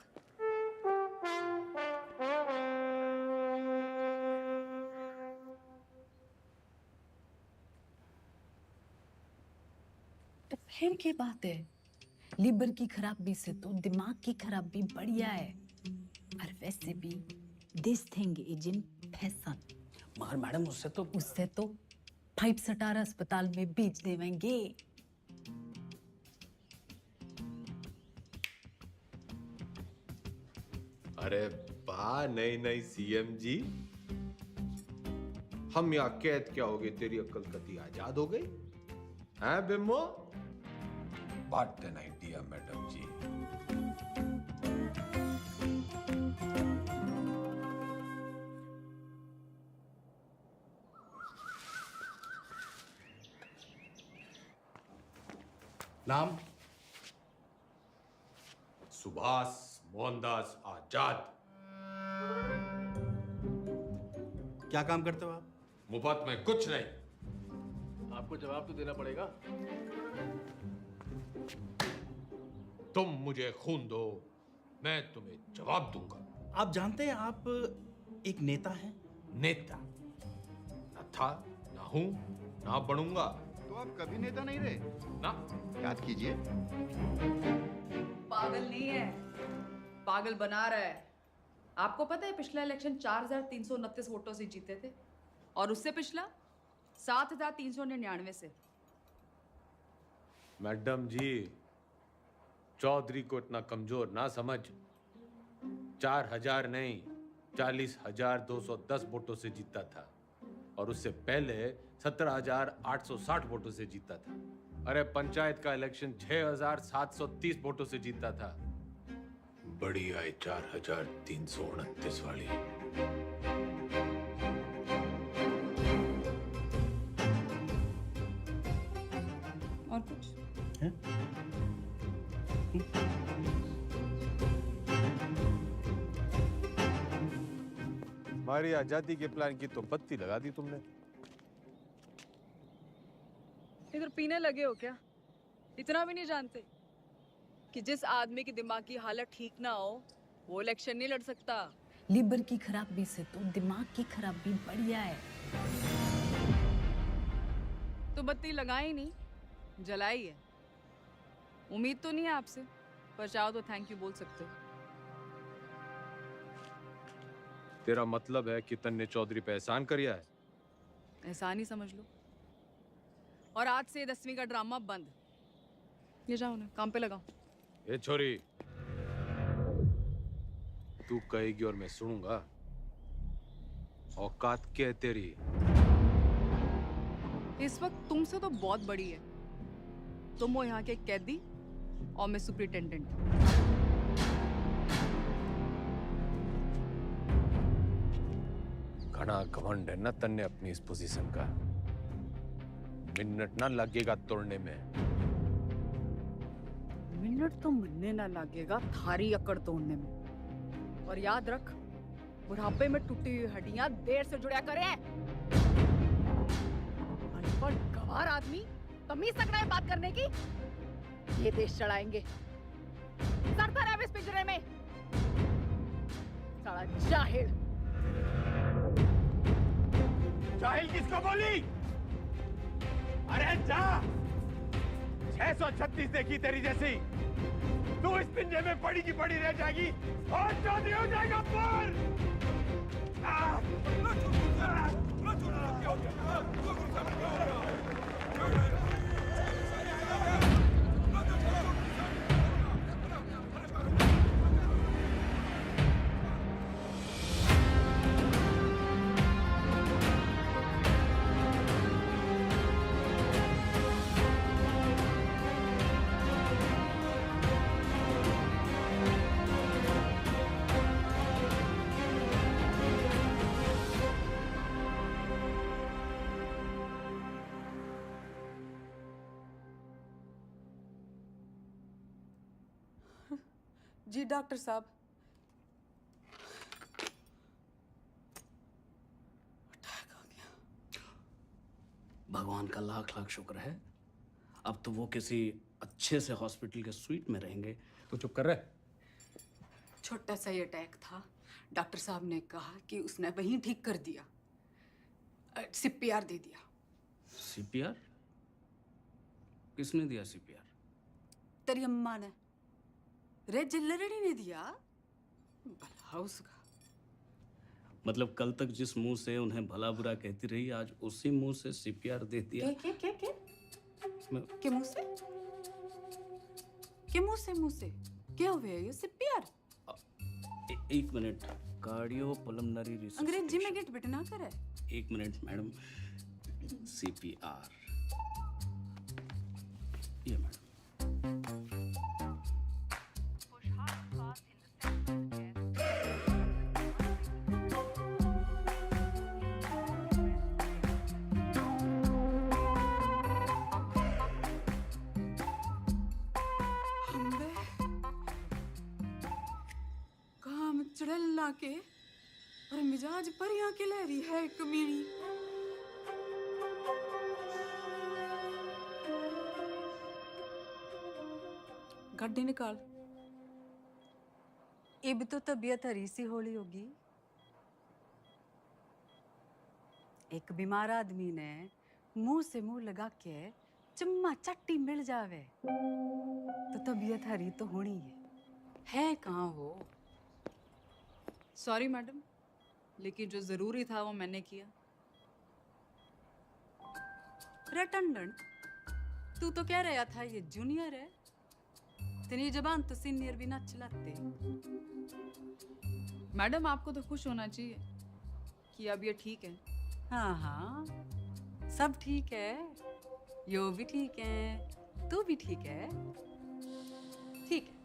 तो फिर क्या बात है, लीवर की खराबी से तो दिमाग की खराबी बढ़िया है। और वैसे भी this thing is in fashion. मगर मैडम उससे तो फाइव स्टार अस्पताल में बेच देवेंगे। अरे वाह, नई नई सीएम जी। हम यहाँ कैद क्या हो गए, तेरी अक्ल कती आजाद हो गई हैं bimbo? What an idea madam जी। नाम? सुभाष मोहनदास आजाद। क्या काम करते हो आप? मुफ्त में कुछ नहीं। आपको जवाब तो देना पड़ेगा। तुम मुझे खून दो, मैं तुम्हें जवाब दूंगा। आप जानते हैं आप एक नेता हैं? नेता न था, ना हूं, ना बनूंगा। तो आप कभी नेता नहीं रहे ना? याद कीजिए। पागल नहीं है, पागल बना रहा है। आपको पता है पिछला इलेक्शन 4,329 वोटों से जीते थे और उससे पिछला 7,399 से। मैडम जी, चौधरी को इतना कमजोर ना समझ। 4,000 नहीं, 40,210 वोटों से जीता था और उससे पहले 17,860 वोटों से जीता था। अरे पंचायत का इलेक्शन 6,730 वोटों से जीता था। बड़ी आई 4,329 वाली। और कुछ? हमारी आजादी के प्लान की तो बत्ती लगा दी तुमने। इधर पीने लगे हो क्या? इतना भी नहीं जानते कि जिस आदमी की दिमाग की हालत ठीक ना हो वो इलेक्शन नहीं लड़ सकता। लीवर की खराबी से तो दिमाग की खराबी बढ़िया है। तो बत्ती लगाई नहीं, जलाई है। उम्मीद तो नहीं है आपसे, पर चाहो तो थैंक यू बोल सकते हो। तेरा मतलब है कि तन्ने चौधरी पे एहसान करिया है? एहसान ही समझ लो। और आज से 10वीं का ड्रामा बंद। ये जाओ ना, काम पे लगाओ। ए छोरी, तू कहेगी और मैं सुनूंगा। औकात क्या है तेरी? इस वक्त तुमसे तो बहुत बड़ी है। तुम हो यहाँ के कैदी और मैं सुपरिटेंडेंट। घना घमंड है ना तन्ने अपनी इस पोजीशन का। मिनट ना लगेगा तोड़ने में। मिनट तो मिलने ना लगेगा थारी अकड़ तोड़ने में। और याद रख, बुढ़ापे में टूटी हुई हड्डियां देर से जुड़ा करें। अनपढ़ गवार आदमी तमीज तक नहीं बात करने की। ये देश चढ़ाएंगे। सड़ता रहे इस पिंजरे में। साला जाहिल। जाहिल किसको बोली? अरे जा! 636 देखी तेरी जैसी। तू इस पिंजरे में पड़ी की पड़ी रह जाएगी और चौधरी हो जाएगा पर। जी डॉक्टर साहब। भगवान का लाख लाख शुक्र है। अब तो वो किसी अच्छे से हॉस्पिटल के स्वीट में रहेंगे। तो चुप कर रहे। छोटा सा ही अटैक था। डॉक्टर साहब ने कहा कि उसने वहीं ठीक कर दिया। सीपीआर दे दिया। सीपीआर? किसने दिया सीपीआर? तेरी अम्मा ने। रे जिल्लरड़ी ने दिया। भला उसका। मतलब कल तक जिस मुंह से उन्हें भला बुरा कहती रही, आज उसी मुंह से सीपीआर दे दिया। के मुंह से? के मुंह से क्या हुआ ये सीपीआर? एक मिनट, कार्डियो पल्मोनरी रिसर्च। अंग्रेजी में गेट बिटना करे। एक मिनट मैडम, सीपीआर ये मैडम। काम चढ़ला के और मिजाज परियां के लहरी है कमीनी। गड्डी निकाल। ये भी तो तबीयत हरी सी होली होगी। एक बीमार आदमी ने मुंह से मुंह लगा के चम्मा चट्टी मिल जावे तो तबीयत हरी तो होनी है कहाँ हो? सॉरी मैडम, लेकिन जो जरूरी था वो मैंने किया। रटंडन, तू तो कह रहा था ये जूनियर है, तेरी जबान तो सीनियर भी ना चलाते। मैडम आपको तो खुश होना चाहिए कि अब ये ठीक है। हाँ हाँ, सब ठीक है, यो भी ठीक है, तू भी ठीक है, ठीक है।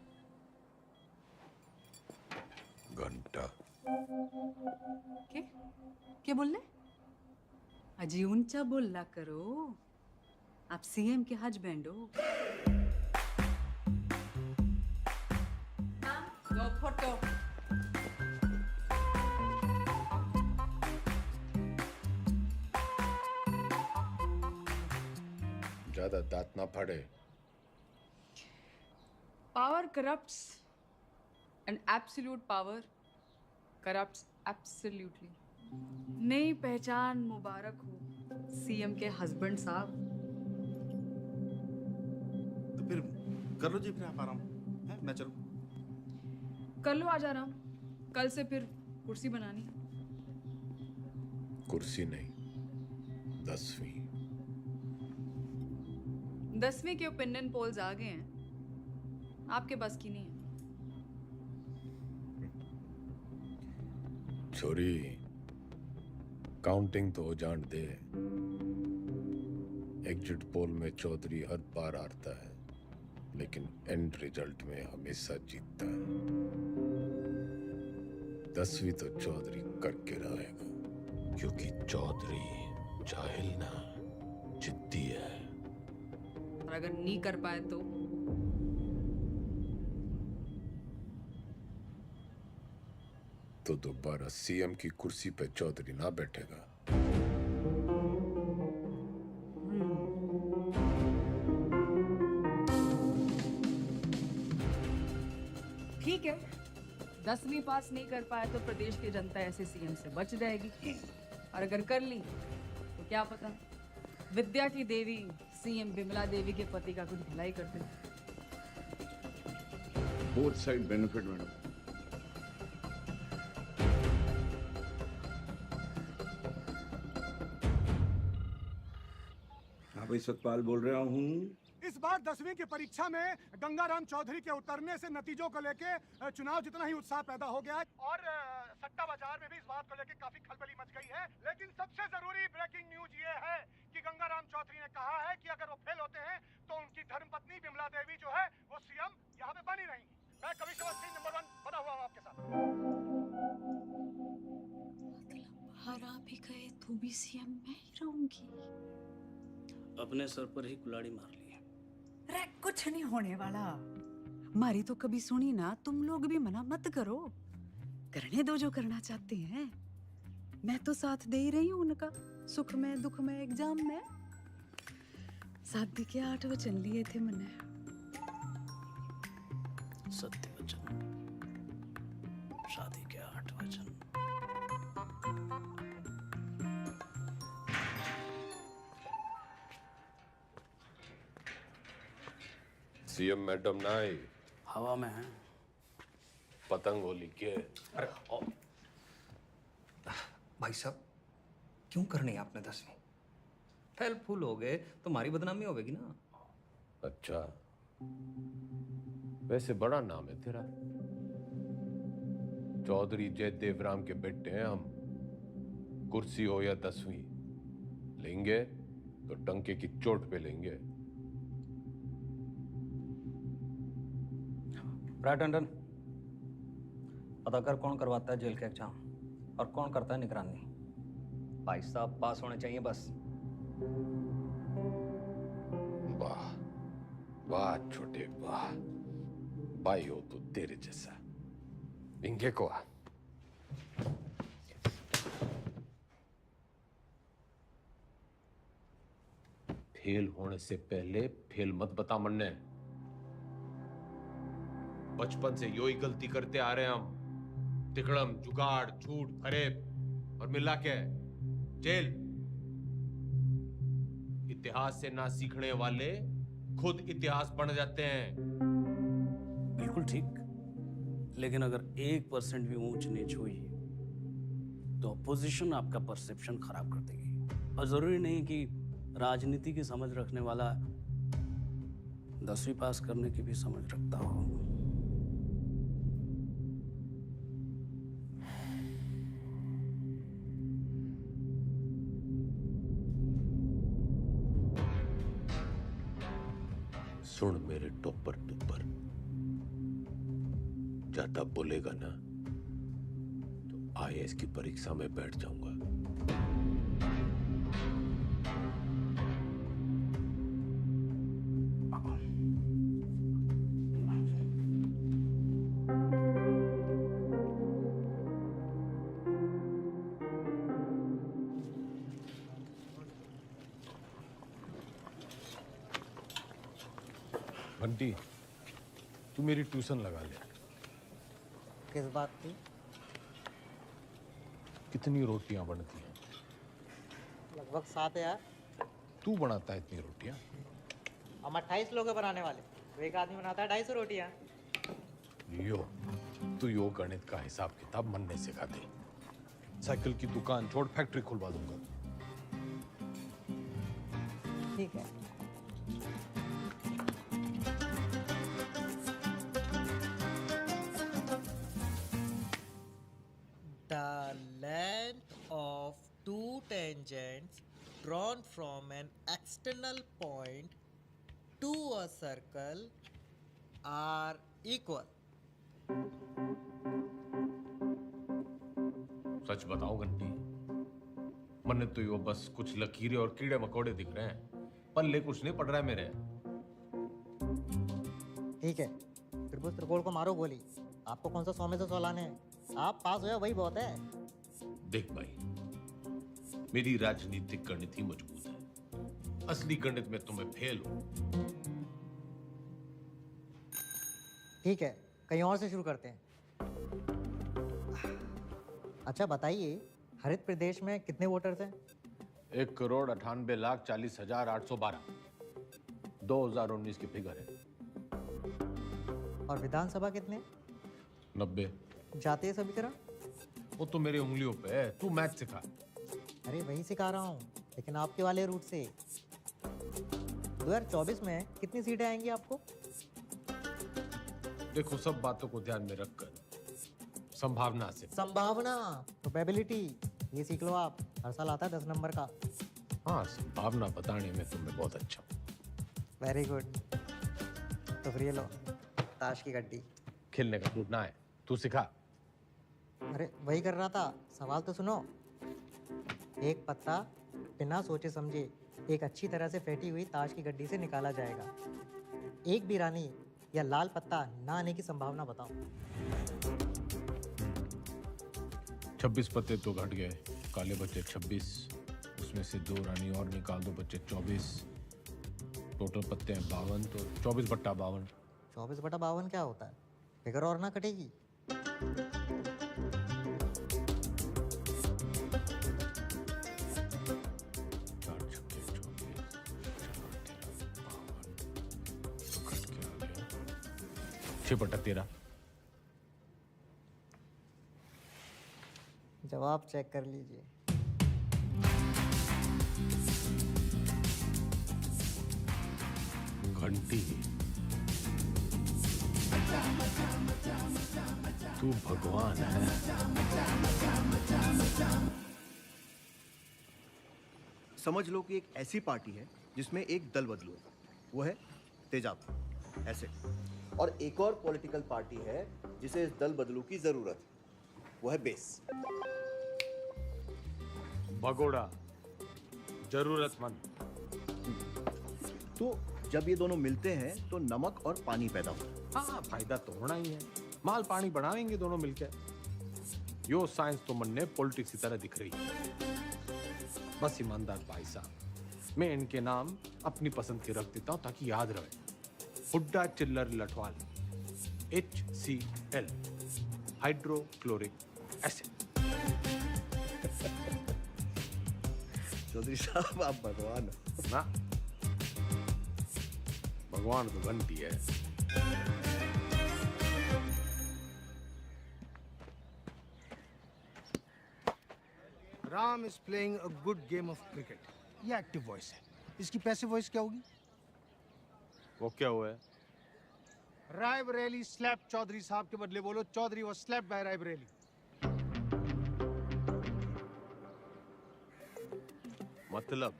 घंटा क्या बोल रहे? अजी ऊंचा बोला करो, आप सीएम के हस्बैंड हो। दो फोटो। ज्यादा दांत ना फाड़े। Power corrupts and absolute power corrupts absolutely. नई पहचान मुबारक हो सीएम के हस्बैंड साहब। तो फिर कर लो जी, फिर आप आराम है, मैं चलूं। कर लो, आज आराम। कल से फिर कुर्सी बनानी। कुर्सी नहीं, 10वीं। 10वीं के ओपिनियन पोल्स आ गए हैं, आपके बस की नहीं है। छोरी, काउंटिंग तो हो जान दे। एग्जिट पोल में चौधरी हर बार हारता है, लेकिन एंड रिजल्ट में हमेशा जीतता है। 10वीं तो चौधरी करके रहेगा, क्योंकि चौधरी जाहिल ना, जिद्दी है। और अगर नहीं कर पाए तो दोबारा सीएम की कुर्सी पे चौधरी ना बैठेगा। ठीक है, 10वीं पास नहीं कर पाए तो प्रदेश की जनता ऐसे सीएम से बच जाएगी, और अगर कर ली तो क्या पता विद्या की देवी सीएम विमला देवी के पति का कुछ भलाई कर दे। Both side benefit madam. भाई सतपाल बोल रहा हूँ। इस बार 10वीं की परीक्षा में गंगाराम चौधरी के उतरने से नतीजों को लेके चुनाव जितना ही उत्साह पैदा हो गया है, और सट्टा बाजार में भी इस बात को लेके काफी खलबली मच गई है। लेकिन सबसे जरूरी ब्रेकिंग न्यूज ये है कि गंगाराम चौधरी ने कहा है कि अगर वो फेल होते हैं तो उनकी धर्मपत्नी विमला देवी जो है वो सीएम यहाँ पे बनी रहेंगी। मैं कमिश्नर सिंह नंबर 1 बना हुआ हूँ आपके साथ। हरा भी गए तो भी सीएम मैं ही रहूंगी। अपने सर पर ही कुल्हाड़ी मार ली। अरे कुछ नहीं होने वाला, मारी तो कभी सुनी ना। तुम लोग भी मना मत करो, करने दो जो करना चाहते हैं। मैं तो साथ दे ही रही हूँ उनका, सुख में दुख में एग्जाम में। शादी के 8 वचन लिए थे मैंने। सत्य वचन, शादी के 8 वचन। सीएम मैडम ना आई, हवा में है। पतंग होली के। अरे भाई साहब क्यों करनी आपने 10वीं? फेल फूल हो गए तो हमारी बदनामी होगी ना। अच्छा, वैसे बड़ा नाम है तेरा। चौधरी जयदेव राम के बेटे हैं हम। कुर्सी हो या 10वीं, लेंगे तो टंके की चोट पे लेंगे। राइट टंडन, पता कर कौन करवाता है जेल के एग्जाम और कौन करता है निगरानी। भाई साहब पास होने चाहिए बस। वाह वाह छोटे वाह, भाई हो तो तेरे जैसा। इंगे को आ। फेल होने से पहले फेल मत बता मन्ने। बचपन से यो ही गलती करते आ रहे हैं हम। तिकड़म, जुगाड़, झूठ, फरेब और मिला के जेल। इतिहास से ना सीखने वाले खुद इतिहास बन जाते हैं। बिल्कुल ठीक, लेकिन अगर 1% भी ऊंच नीच हुई तो अपोजिशन आपका परसेप्शन खराब कर देगी। और जरूरी नहीं कि राजनीति की समझ रखने वाला 10वीं पास करने की भी समझ रखता हो। सुन मेरे टोपर टुपर, ज्यादा बोलेगा ना तो IAS की परीक्षा में बैठ जाऊंगा। बंटी, तू मेरी ट्यूशन लगा ले। किस बात की? कितनी रोटियां बनती हैं? लगभग 7 यार। तू बनाता है इतनी रोटियां? हम 28 लोग हैं बनाने वाले, तो एक आदमी बनाता है 250 रोटियां। तू यो गणित का हिसाब किताब मनने सिखा दे। साइकिल की दुकान छोड़ फैक्ट्री खुलवा दूंगा। ठीक है। The length of two tangents drawn from an external point to a circle are equal. सच बताओ घंटी, मन्ने तो यो बस कुछ लकीरें और कीड़े मकोड़े दिख रहे हैं, पल्ले कुछ नहीं पड़ रहा है मेरे। ठीक है, त्रिभुज त्रिकोण को मारो गोली। आपको कौन सा 100 में से 100 लाने हैं? आप पास हो वही बहुत है। देख भाई, मेरी राजनीतिक गणित ही मजबूत है, असली गणित में तुम्हें फेल हो। ठीक है, कहीं और से शुरू करते हैं। अच्छा बताइए, हरित प्रदेश में कितने वोटर्स हैं? 1,98,40,812 2019 की फिगर है। और विधानसभा कितने? 90। जातीय समीकरण? वो तो मेरी उंगलियों पे है, तू मैथ सिखा। अरे वही सिखा रहा हूँ, लेकिन आपके वाले रूट से। 2024 में कितनी सीटें आएंगी आपको? देखो, सब बातों को ध्यान में रखकर संभावना से। संभावना, प्रोबेबिलिटी, ये सीख लो आप। हर साल आता है 10 नंबर का। हाँ, संभावना बताने में तुम्हें बहुत अच्छा। Very good. तो फिर ये लो, ताश की गड्डी। खेलने का मूड ना है, तू सिखा। अरे वही कर रहा था, सवाल तो सुनो। एक पत्ता बिना सोचे समझे एक अच्छी तरह से फेंटी हुई ताश की गड्डी से निकाला जाएगा। एक भी रानी या लाल पत्ता ना आने की संभावना बताओ। 26 पत्ते तो घट गए, काले बच्चे 26, उसमें से 2 रानी और निकाल दो, बच्चे 24। टोटल पत्ते हैं 52, तो 24/52। 24/52 क्या होता है? फिगर और ना कटेगी। जवाब चेक कर लीजिए। घंटी, तू भगवान है। समझ लो कि एक ऐसी पार्टी है जिसमें एक दल बदलू है, वो है तेजाब, ऐसे। और एक और पॉलिटिकल पार्टी है जिसे इस दल बदलू की जरूरत है, वो है बेस। भगोड़ा, जरूरतमंद। तो जब ये दोनों मिलते हैं तो नमक और पानी पैदा होता है। हाँ, फायदा तो होना ही है। माल पानी बढ़ाएंगे दोनों मिलकर। यो साइंस तो मन ने पॉलिटिक्स की तरह दिख रही है। बस ईमानदार भाई साहब, मैं इनके नाम अपनी पसंद के रख देता हूं ताकि याद रहे। Hooda Chillar Lathwal, HCl, hydrochloric acid. Chaudhary साहब आप भगवान हो ना। भगवान तो घंटी है। Ram is playing a good game of cricket. ये एक्टिव वॉइस है। इसकी पैसिव वॉइस क्या होगी? वो क्या हुआ है? रायबरेली स्लैप चौधरी साहब के बदले बोलो Chaudhary was slapped by Raebareli. मतलब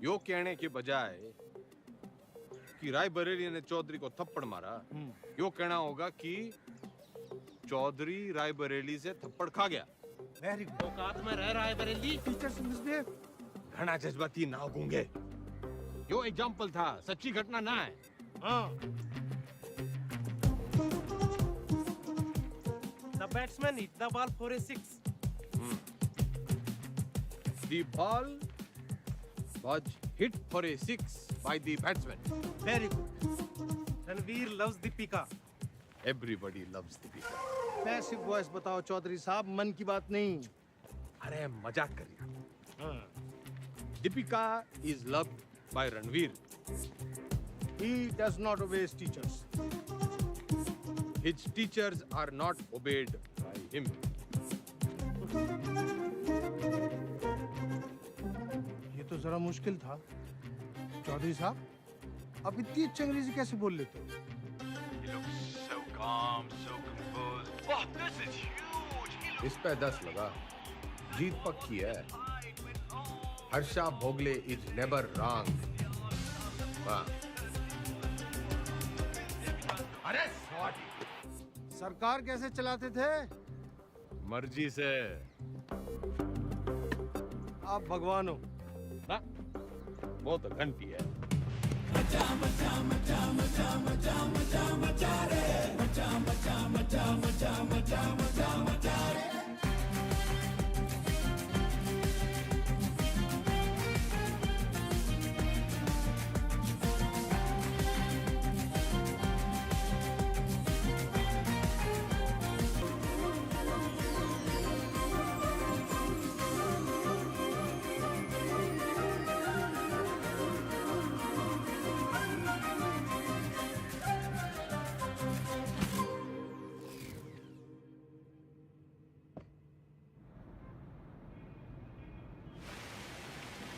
यो कहने के बजाय कि रायबरेली ने चौधरी को थप्पड़ मारा, यो कहना होगा कि चौधरी रायबरेली से थप्पड़ खा गया। Very good. औकात में रह रायबरेली। Teachers misbehave. घना जज्बाती ना गूंगे। यो एग्जाम्पल था, सच्ची घटना ना है। हाँ। The batsman hit the ball for a 6. The ball was hit for a 6 by the batsman. Very good. Ranveer loves Deepika. Everybody loves Deepika. Passive voice बताओ चौधरी साहब, मन की बात नहीं। अरे मजाक कर रहा। Deepika is loved by Ranveer. He does not obey his teachers. His teachers are not obeyed by him. ये तो जरा मुश्किल था। चौधरी साहब, आप इतनी अच्छी अंग्रेजी कैसे बोल लेते हो? He looks so calm, so composed. Wow, this is huge. इस पे 10 लगा। जीत पक्की है। Harsha Bhogle is never wrong. वाह। अरे सॉरी। सरकार कैसे चलाते थे? मर्जी से। आप भगवान हो। ना? वो तो घंटी है।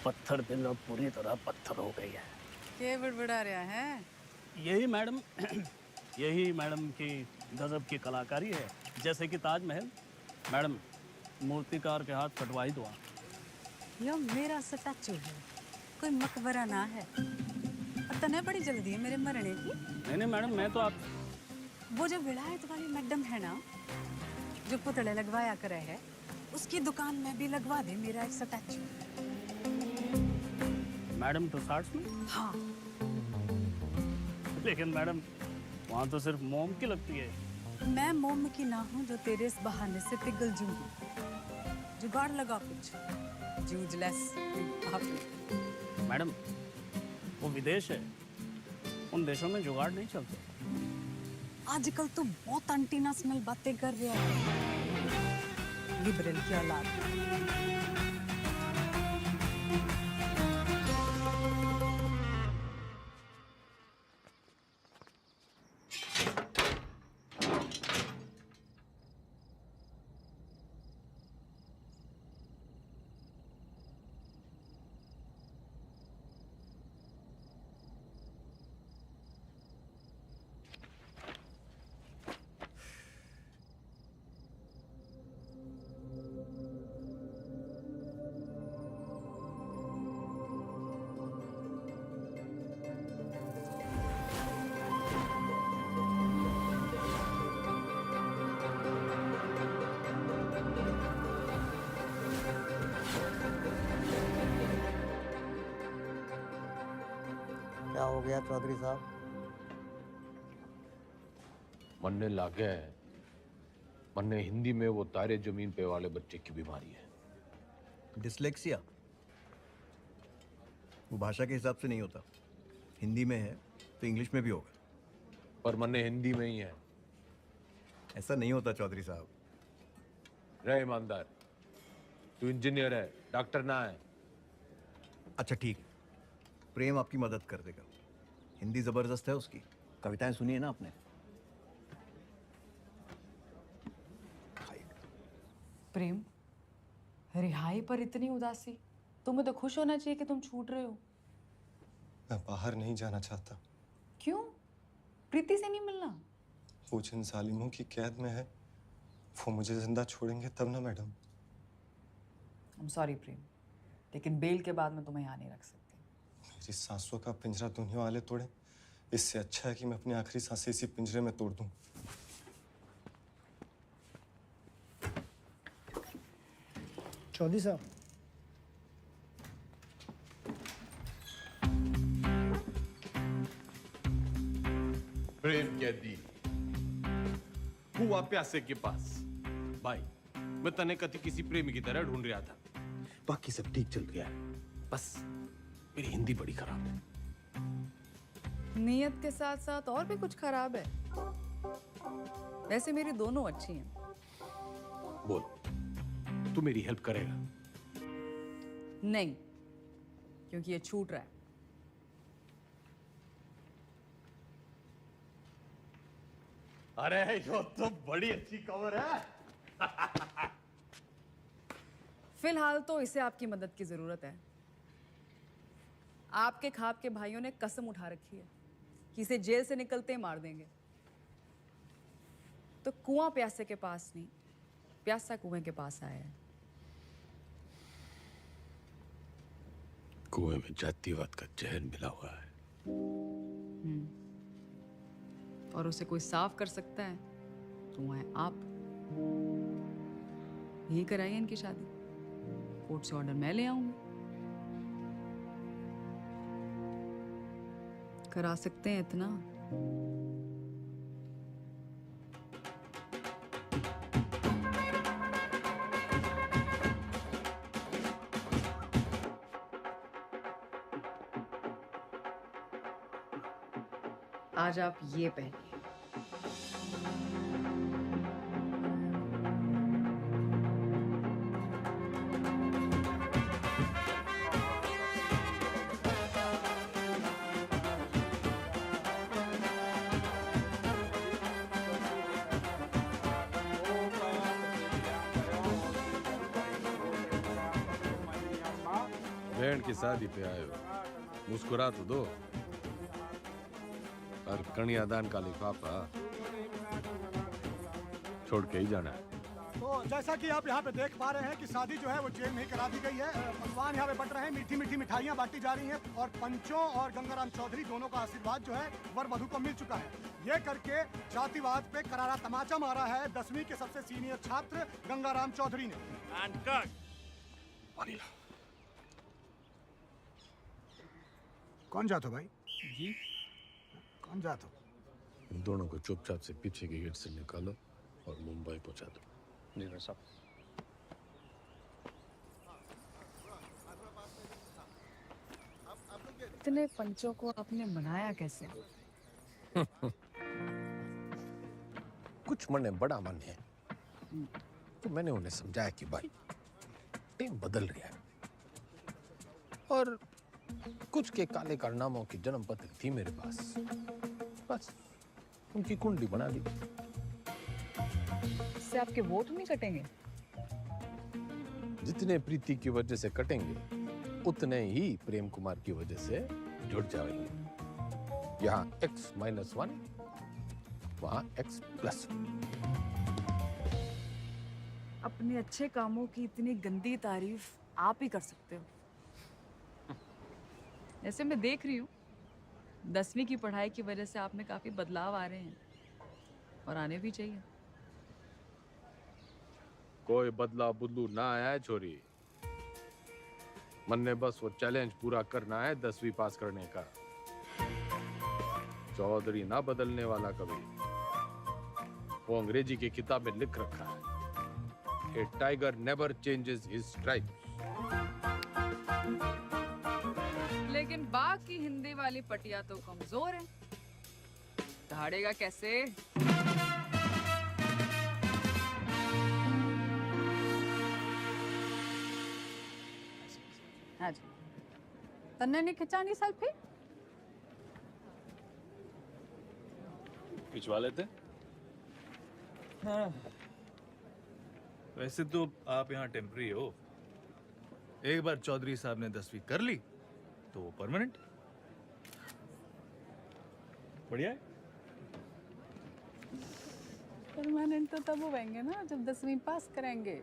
पत्थर दिल अब पूरी तरह पत्थर हो गई है। क्या बड़बड़ा रहा है? यही मैडम यही मैडम की गजब की कलाकारी है। जैसे कि ताजमहल, मैडम मूर्तिकार के हाथ कटवाई दो। यो मेरा स्टैचू है, कोई मकबरा ना है। और तने बड़ी जल्दी है मेरे मरने की। नहीं मैडम, मैं तो आप वो जो विलायत वाली मैडम है ना, जो पुतले लगवाया करे है, उसकी दुकान में भी लगवा दे मेरा एक स्टैचू। मैडम टुसार्ट्स में? हाँ। लेकिन मैडम वहाँ तो सिर्फ मोम की लगती है। मैं मोम की ना हूँ जो तेरे इस बहाने से पिघल जूंगी। जुगाड़ लगा कुछ। जूझलेस। मैडम वो विदेश है, उन देशों में जुगाड़ नहीं चलते। आजकल तो बहुत एंटीनेशनल बातें कर रहा है। लिबरल की औलाद। हो गया चौधरी साहब? मरने लागे है। मन्ने हिंदी में वो तारे जमीन पे वाले बच्चे की बीमारी है। डिसलेक्सिया वो भाषा के हिसाब से नहीं होता। हिंदी में है तो इंग्लिश में भी होगा। पर मन्ने हिंदी में ही है। ऐसा नहीं होता चौधरी साहब। रहे ईमानदार, तू इंजीनियर है, डॉक्टर ना है। अच्छा ठीक है, प्रेम आपकी मदद कर देगा। हिंदी जबरदस्त है उसकी। कविताएं सुनी है ना आपने? प्रेम, रिहाई पर इतनी उदासी? तुम्हें तो खुश होना चाहिए कि तुम छूट रहे हो। मैं बाहर नहीं जाना चाहता। क्यों? प्रीति से नहीं मिलना? वो जिन जालिमों की कैद में है वो मुझे जिंदा छोड़ेंगे तब ना मैडम। I'm sorry प्रेम, लेकिन बेल के बाद मैं तुम्हें यहाँ नहीं रख सकती। मेरी सांसों का पिंजरा दुनिया वाले तोड़े, इससे अच्छा है कि मैं अपनी आखिरी सांसें इसी पिंजरे में तोड़ दूं। चौधरी साहब, प्रेम कैदी हुआ प्यासे के पास। भाई, मैं तने कति किसी प्रेमी की तरह ढूंढ रहा था। बाकी सब ठीक चल गया है, बस मेरी हिंदी बड़ी खराब है। नियत के साथ साथ और भी कुछ खराब है? वैसे मेरी दोनों अच्छी हैं। बोल, तू मेरी हेल्प करेगा? नहीं, क्योंकि ये छूट रहा है। अरे यो तो बड़ी अच्छी खबर है। फिलहाल तो इसे आपकी मदद की जरूरत है। आपके खाप के भाइयों ने कसम उठा रखी है कि इसे जेल से निकलते ही मार देंगे। तो कुआं प्यासे के पास नहीं, प्यासा कुएं के पास आया है। कुएं में जातिवाद का जहर मिला हुआ है। और उसे कोई साफ कर सकता है तो वो है आप। यही कराइए इनकी शादी। कोर्ट से ऑर्डर मैं ले आऊंगी। करा सकते हैं इतना? आज आप ये पहनिए। बहन की शादी पे आए हो, मुस्कुरा तो दो। और कन्यादान का लिफाफा छोड़ के ही जाना है। तो जैसा कि आप यहाँ पे देख पा रहे हैं कि शादी जो है वो जेल में ही करा दी गई है। पकवान यहाँ पे बट रहे हैं, मीठी मीठी मिठाइयाँ बांटी जा रही हैं और पंचों और गंगाराम चौधरी दोनों का आशीर्वाद जो है वर वधू को मिल चुका है। ये करके जातिवाद पे करारा तमाचा मारा है 10वीं के सबसे सीनियर छात्र गंगाराम चौधरी ने। कौन जातो भाई? जी कौन जातो? इन दोनों को चुपचाप से पीछे के गेट से निकालो और मुंबई पहुंचा दो। जी भाई साहब। इतने पंचों को आपने मनाया कैसे? कुछ मन में बड़ा मन है, तो मैंने उन्हें समझाया कि भाई टीम बदल रही है और कुछ के काले कारनामों की जन्म पत्र थी मेरे पास, बस उनकी कुंडली बना दी। इससे आपके वोट नहीं कटेंगे? जितने प्रीति की वजह से कटेंगे उतने ही प्रेम कुमार की वजह से जुड़ जाएंगे। यहाँ X-1, वहाँ X+1। अपने अच्छे कामों की इतनी गंदी तारीफ आप ही कर सकते हो। जैसे मैं देख रही हूँ 10वीं की पढ़ाई की वजह से आप में काफी बदलाव आ रहे हैं और आने भी चाहिए। कोई बदला बुदलू ना आया है छोरी। मन ने बस वो चैलेंज पूरा करना है 10वीं पास करने का। चौधरी ना बदलने वाला कभी। वो अंग्रेजी की किताब में लिख रखा है, a tiger never changes his stripes. लेकिन बाघ की हिंदी वाली पटिया तो कमजोर है, दहाड़ेगा कैसे? हाँ जी, तन्ने नहीं खिंचानी सेल्फी? खिंचवा लेते। हाँ। वैसे तो आप यहाँ टेम्पररी हो, एक बार चौधरी साहब ने 10वीं कर ली तो वो परमानेंट। बढ़िया है। परमानेंट तो तब होंगे ना जब 10वीं पास करेंगे।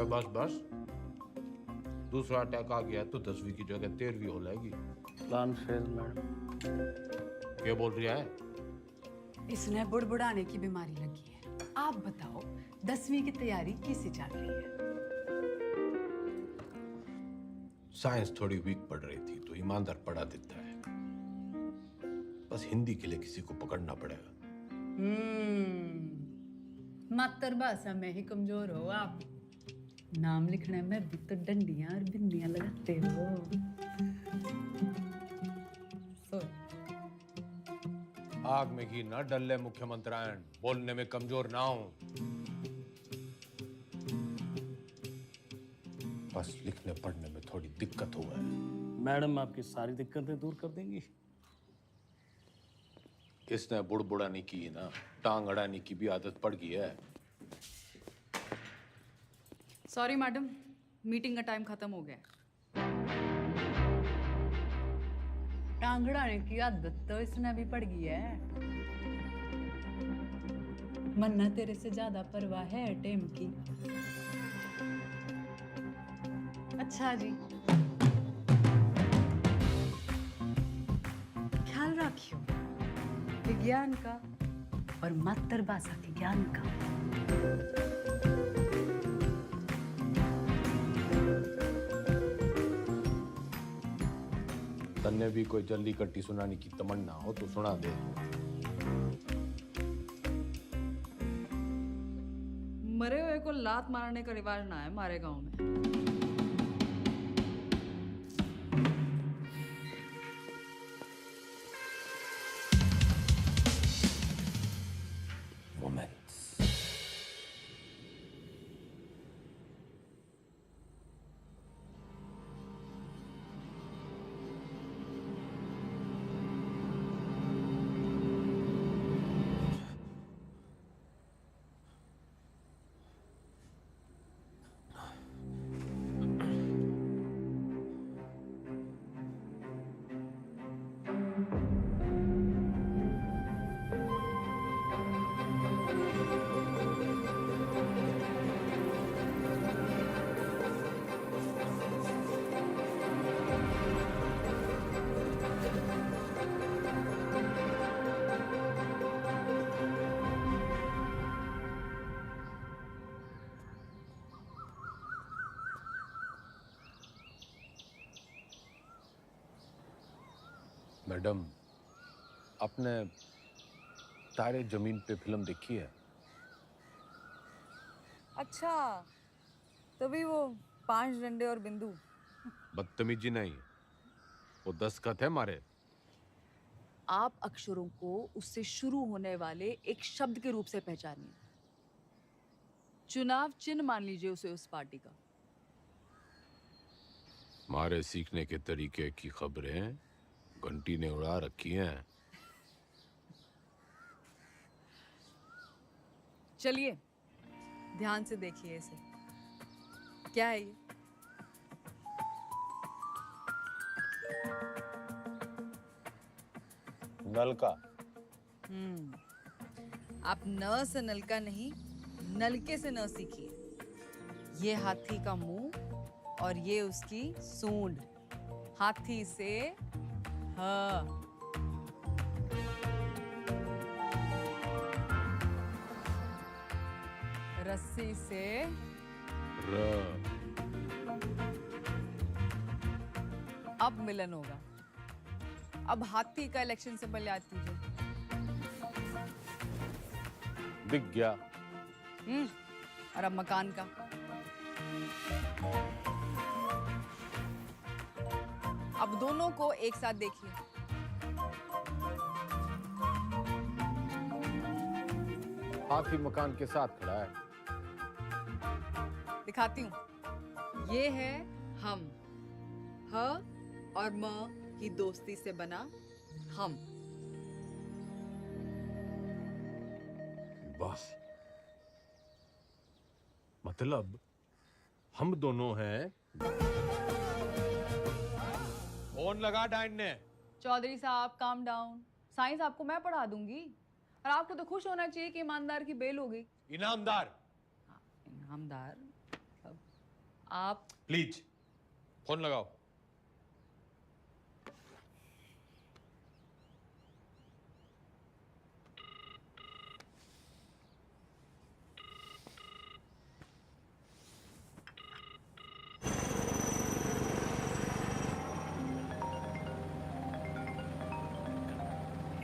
बस बस, दूसरा अटैक आ गया तो 10वीं की जगह 13वीं हो जाएगी। Plan fail madam. क्या बोल रही है? इसने बुड़बुड़ाने की बीमारी लगी है। आप बताओ 10वीं की तैयारी कैसे चल रही है? साइंस थोड़ी वीक पड़ रही थी तो ईमानदार पढ़ा देता है, बस हिंदी के लिए किसी को पकड़ना पड़ेगा। मातृभाषा में ही कमजोर हो आप। नाम लिखने में भी तो डंडियां और बिंदियां लगाते हो। आग में घी न डले मुख्यमंत्रियान, बोलने में कमजोर ना हो। बस लिखने पढ़ने में थोड़ी दिक्कत हुआ है। मैडम आपकी सारी दिक्कतें दूर कर देंगी। इसने बुड़बुड़ाने की ना, टांग अड़ाने की भी आदत पड़ गई है। सॉरी मैडम, मीटिंग का टाइम खत्म हो गया। टांगड़ाने की आदत तो इसने भी पड़ गई है। मन्ना तेरे से ज्यादा परवाह है टेम की। अच्छा जी, ख्याल रखियो विज्ञान का और मातृभाषा के ज्ञान का। तन्ने भी कोई जल्दी कट्टी सुनाने की तमन्ना हो तो सुना दे। मरे हुए को लात मारने का रिवाज ना है हमारे गांव में। मैडम, आपने तारे जमीन पे फिल्म देखी है? अच्छा, तभी वो 5 डंडे और बिंदु। बदतमीजी नहीं, वो दस्तखत है मारे। आप अक्षरों को उससे शुरू होने वाले एक शब्द के रूप से पहचानिए। चुनाव चिन्ह मान लीजिए उसे उस पार्टी का। मारे सीखने के तरीके की खबरें घंटी ने उड़ा रखी हैं। चलिए ध्यान से देखिए इसे। क्या है ये? नलका। आप न से नलका नहीं, नलके से न सीखिए। ये हाथी का मुंह और ये उसकी सूंड। हाथी से ह, रस्सी से अब मिलन होगा। अब हाथी का इलेक्शन सिंबल याद कीजिए। दिख गया। और अब मकान का। अब दोनों को एक साथ देखिए। हाथी मकान के साथ खड़ा है। दिखाती हूँ। ये है हम, ह और म की दोस्ती से बना हम। बस मतलब हम दोनों हैं। फोन लगा डाइन ने। चौधरी साहब काम डाउन। साइंस आपको मैं पढ़ा दूंगी और आपको तो खुश होना चाहिए कि ईमानदार की बेल हो गई। इनामदार। इनामदार आप प्लीज फोन लगाओ।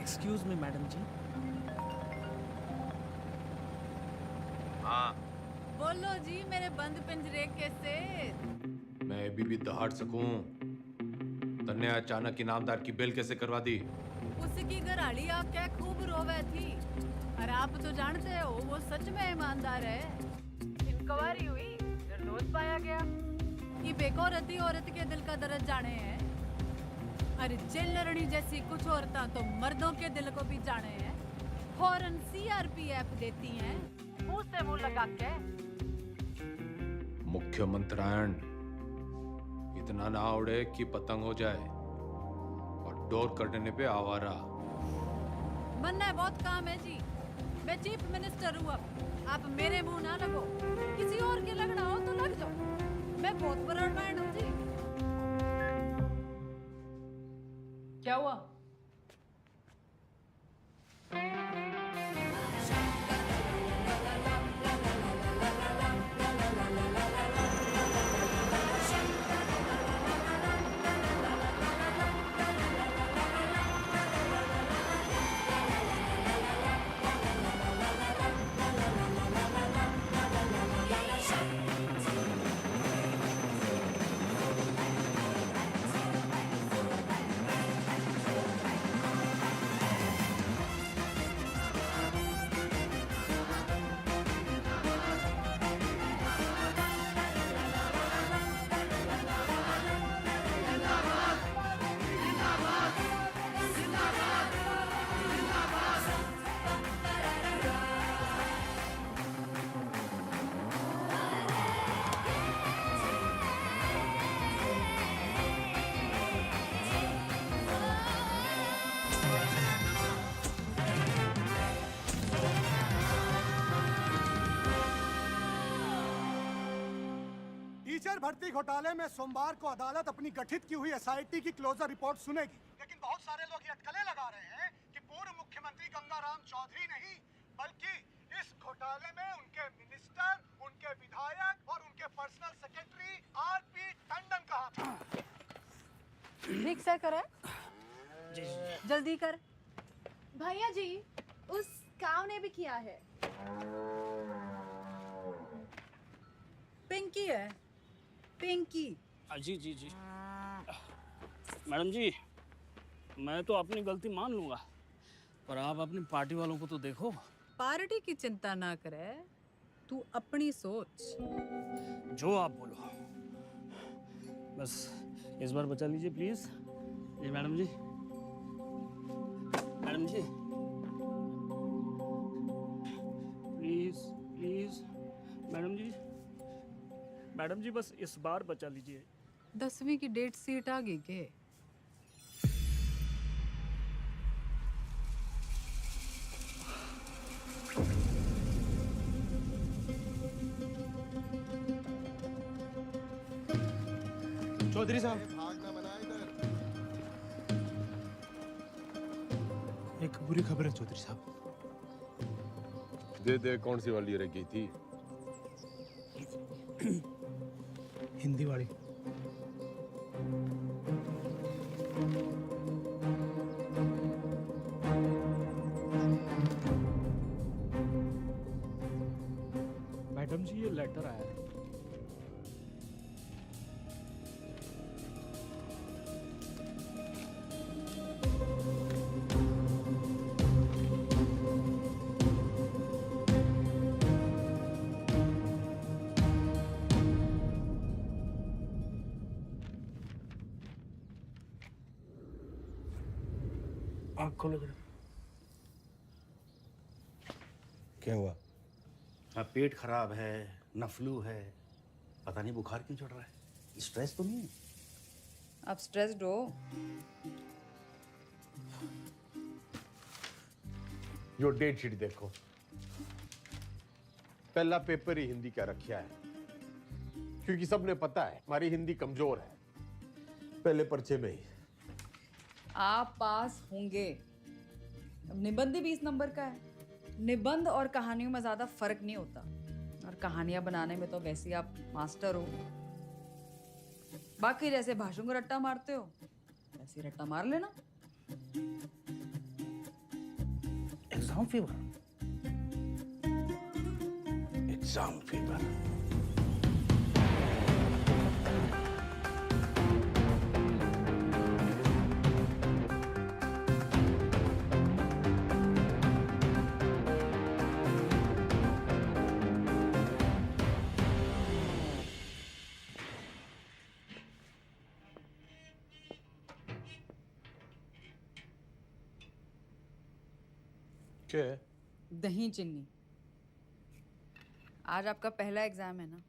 एक्सक्यूज मी मैडम जी। हाँ बोलो जी मेरे बंद पिंजरे के सेठ। मैं अभी भी दहाड़ सकूं। तन्ने अचानक इनामदार की बेल कैसे करवा दी? उसकी घराड़ी आप क्या खूब रोवे थी। और आप तो जानते हो वो सच में ईमानदार है। इंक्वायरी हुई, निर्दोष पाया गया। ये बेकौरती औरत के दिल का दर्द जाने हैं। अरे जेल लड़नी जैसी कुछ औरतां तो मर्दों के दिल को भी जाने हैं। फौरन सीआरपीएफ देती हैं मुंह से मुंह लगा के। मुख्यमंत्रायण इतना ना उड़े कि पतंग हो जाए और डोर कटने पे आवारा। बनना है बहुत काम है जी। मैं चीफ मिनिस्टर हूँ। अब आप मेरे मुंह ना लगो। किसी और के लगना हो तो लग जाओ। मैं बहुत ब्रॉडमाइंड हूँ जी। क्या हुआ? टीचर भर्ती घोटाले में सोमवार को अदालत अपनी गठित की हुई एसआईटी की क्लोजर रिपोर्ट सुनेगी। लेकिन बहुत सारे लोग ये अटकलें लगा रहे हैं कि पूर्व मुख्यमंत्री गंगाराम चौधरी नहीं बल्कि इस घोटाले में उनके मिनिस्टर, उनके विधायक और उनके पर्सनल सेक्रेटरी आरपी टंडन का हाथ है। रिक्शा करे जल्दी कर। भैया जी उस काव ने भी किया है। पिंकी है पिंकी। जी जी जी मैडम जी, मैं तो अपनी गलती मान लूंगा, पर आप अपनी पार्टी वालों को तो देखो। पार्टी की चिंता ना करे, तू अपनी सोच। जो आप बोलो, बस इस बार बचा लीजिए प्लीज। जी मैडम जी, मैडम जी प्लीज प्लीज मैडम जी, मैडम जी बस इस बार बचा लीजिए। 10वीं की डेट सीट आ गई के? चौधरी साहब, एक बुरी खबर है चौधरी साहब। दे कौन सी वाली रह गई थी? हिंदी वाली। मैडम जी ये लेटर आया है। आँख खोलो जरा। क्या हुआ? हाँ, पेट खराब है, न फ्लू है, पता नहीं बुखार क्यों चढ़ रहा है। स्ट्रेस तो नहीं है? आप स्ट्रेस्ड हो? यो डेट शीट देखो, पहला पेपर ही हिंदी का रखा है, क्योंकि सबने पता है हमारी हिंदी कमजोर है। पहले पर्चे में ही आप पास होंगे। अब निबंध ही 20 नंबर का है। निबंध और कहानियों में ज्यादा फर्क नहीं होता, और कहानियां बनाने में तो वैसे ही आप मास्टर हो। बाकी जैसे भाषण को रट्टा मारते हो वैसे ही रट्टा मार लेना। Exam fever. Exam fever. क्या है? दही चिन्नी। आज आपका पहला एग्जाम है ना?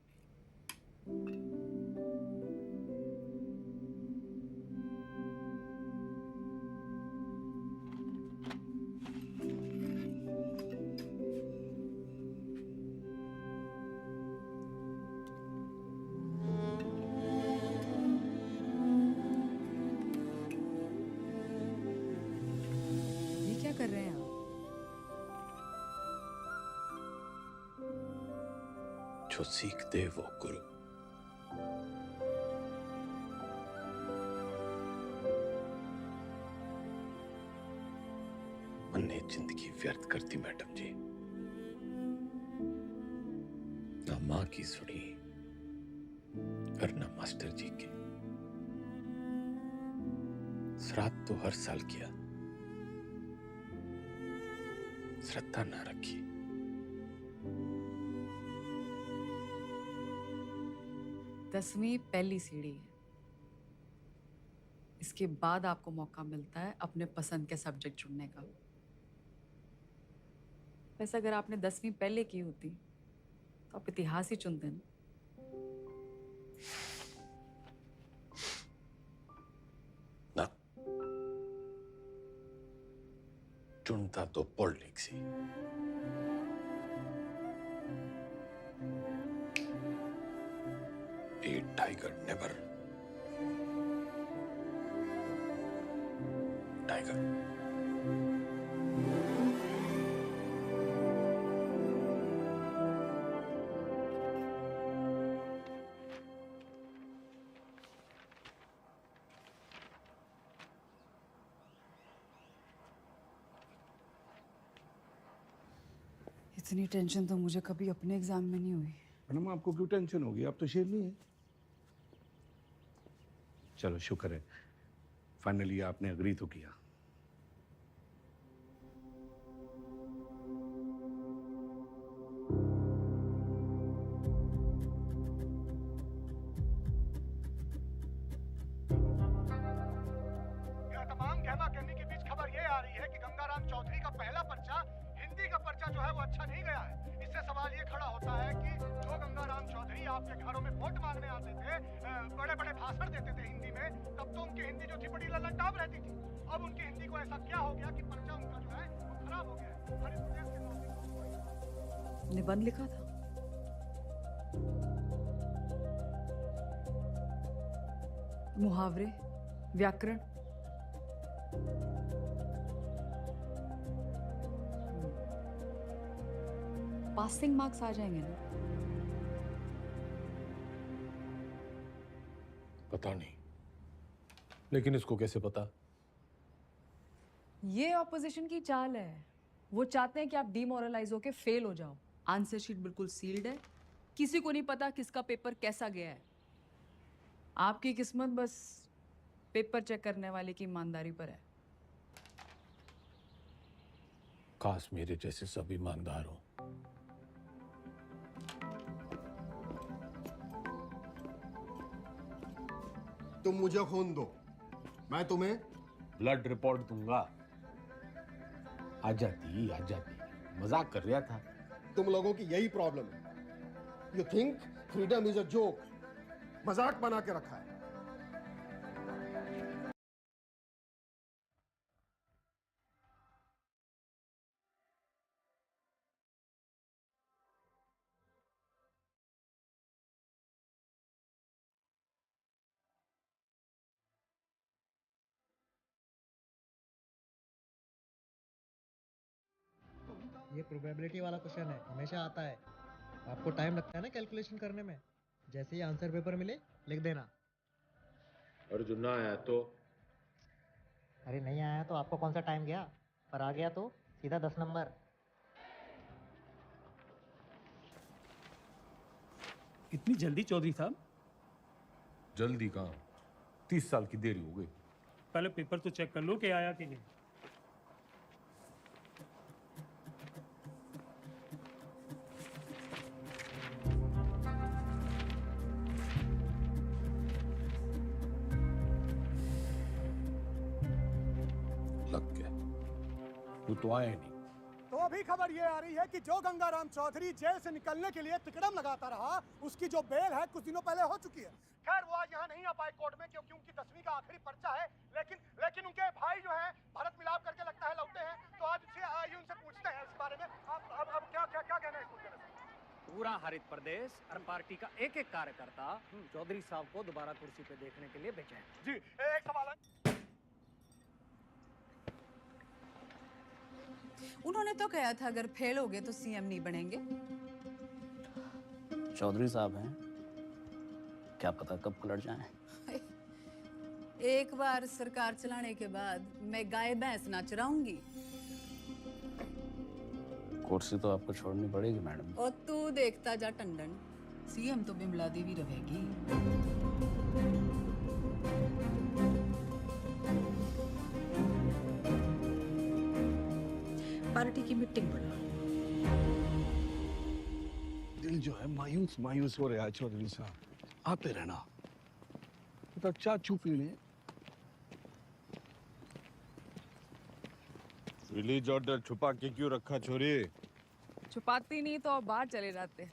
ये क्या कर रहे हैं आप? जो सीख दे वो गुरु। मैंने जिंदगी व्यर्थ कर दी मैडम जी, ना माँ की सुनी और ना मास्टर जी की। श्राद्ध तो हर साल किया, श्रद्धा ना रखी। दसवीं पहली सीढ़ी है। इसके बाद आपको मौका मिलता है अपने पसंद के सब्जेक्ट चुनने का। वैसे अगर आपने 10वीं पहले की होती तो आप इतिहास ही चुनते ना। ना, चुनता तो politics he. A tiger never. Tiger. इतनी टेंशन तो मुझे कभी अपने एग्जाम में नहीं हुई। मैडम आपको क्यों टेंशन होगी? आप तो शेरनी है। चलो शुक्र है, फाइनली आपने अग्री तो किया। यह तमाम कहमा कहमी के बीच खबर ये आ रही है कि गंगाराम चौधरी का पहला पर्चा, हिंदी का पर्चा जो है वो अच्छा नहीं गया है। इससे सवाल ये खड़ा होता है कि जो गंगाराम चौधरी आपके घरों में वोट मांगने आते थे, बड़े बड़े भाषण देते थे हिंदी में, तब तो उनकी हिंदी जो थी बड़ी ललनटाप रहती थी। अब उनकी हिंदी को ऐसा क्या हो गया कि पर्चा उनका जो है वो खराब हो गया है। हर इस प्रदेश के नागरिकों निबंध लिखा था। मुहावरे, व्याकरण, पासिंग मार्क्स आ जाएंगे ना। पता नहीं, लेकिन इसको कैसे पता? ये ऑपोजिशन की चाल है। वो चाहते हैं कि आप डिमोरलाइज होके फेल हो जाओ। आंसर शीट बिल्कुल सील्ड है, किसी को नहीं पता किसका पेपर कैसा गया है। आपकी किस्मत बस पेपर चेक करने वाले की ईमानदारी पर है। काश मेरे जैसे सब ईमानदार हो। तुम मुझे खून दो, मैं तुम्हें ब्लड रिपोर्ट दूंगा। आ जाती, मजाक कर रहा था। तुम लोगों की यही प्रॉब्लम है। You think freedom is a joke, मजाक बना के रखा है। ये प्रोबेबिलिटी वाला क्वेश्चन है, हमेशा आता है। आपको टाइम लगता है ना कैलकुलेशन करने में। जैसे ही आंसर पेपर मिले लिख देना। और जो ना आया तो? अरे नहीं आया तो आपको कौन सा टाइम गया, पर आ गया तो सीधा 10 नंबर। इतनी जल्दी चौधरी साहब? जल्दी कहाँ, 30 साल की देरी हो गई। पहले पेपर तो चेक कर लो कि आया कि नहीं। लग गया, तू तो आया नहीं। तो अभी खबर ये आ रही है कि जो गंगाराम चौधरी जेल से निकलने के लिए तिकड़म लगाता रहा, उसकी जो बेल है कुछ दिनों पहले हो चुकी है। खैर वो आज यहाँ नहीं आ पाए कोर्ट में, क्योंकि उनकी 10वीं का आखिरी पर्चा है। लेकिन उनके भाई जो हैं भारत मिलाप करके लगता है लौटे हैं, तो आज आइए उनसे पूछते हैं इस बारे में। अब क्या कहना है इसको? पूरा हरित प्रदेश और पार्टी का एक एक कार्यकर्ता चौधरी साहब को दोबारा कुर्सी पे देखने के लिए बेचैन। जी एक सवाल है। उन्होंने तो कहा था अगर फेल हो गए तो सीएम नहीं बनेंगे। चौधरी साहब हैं, क्या पता कब पलट जाएं। एक बार सरकार चलाने के बाद मैं गाय भैंस ना चराऊंगी। कुर्सी तो आपको छोड़नी पड़ेगी मैडम। और तू देखता जा टंडन, सीएम तो बिमला देवी रहेगी। पार्टी की मीटिंग बुला। दिल जो है मायूस मायूस हो रहा है चौधरी साहब, आते रहना। तो चाय चू पी लें। रिलीज ऑर्डर छुपा के क्यों रखा छोरी? छुपाती नहीं तो आप बाहर चले जाते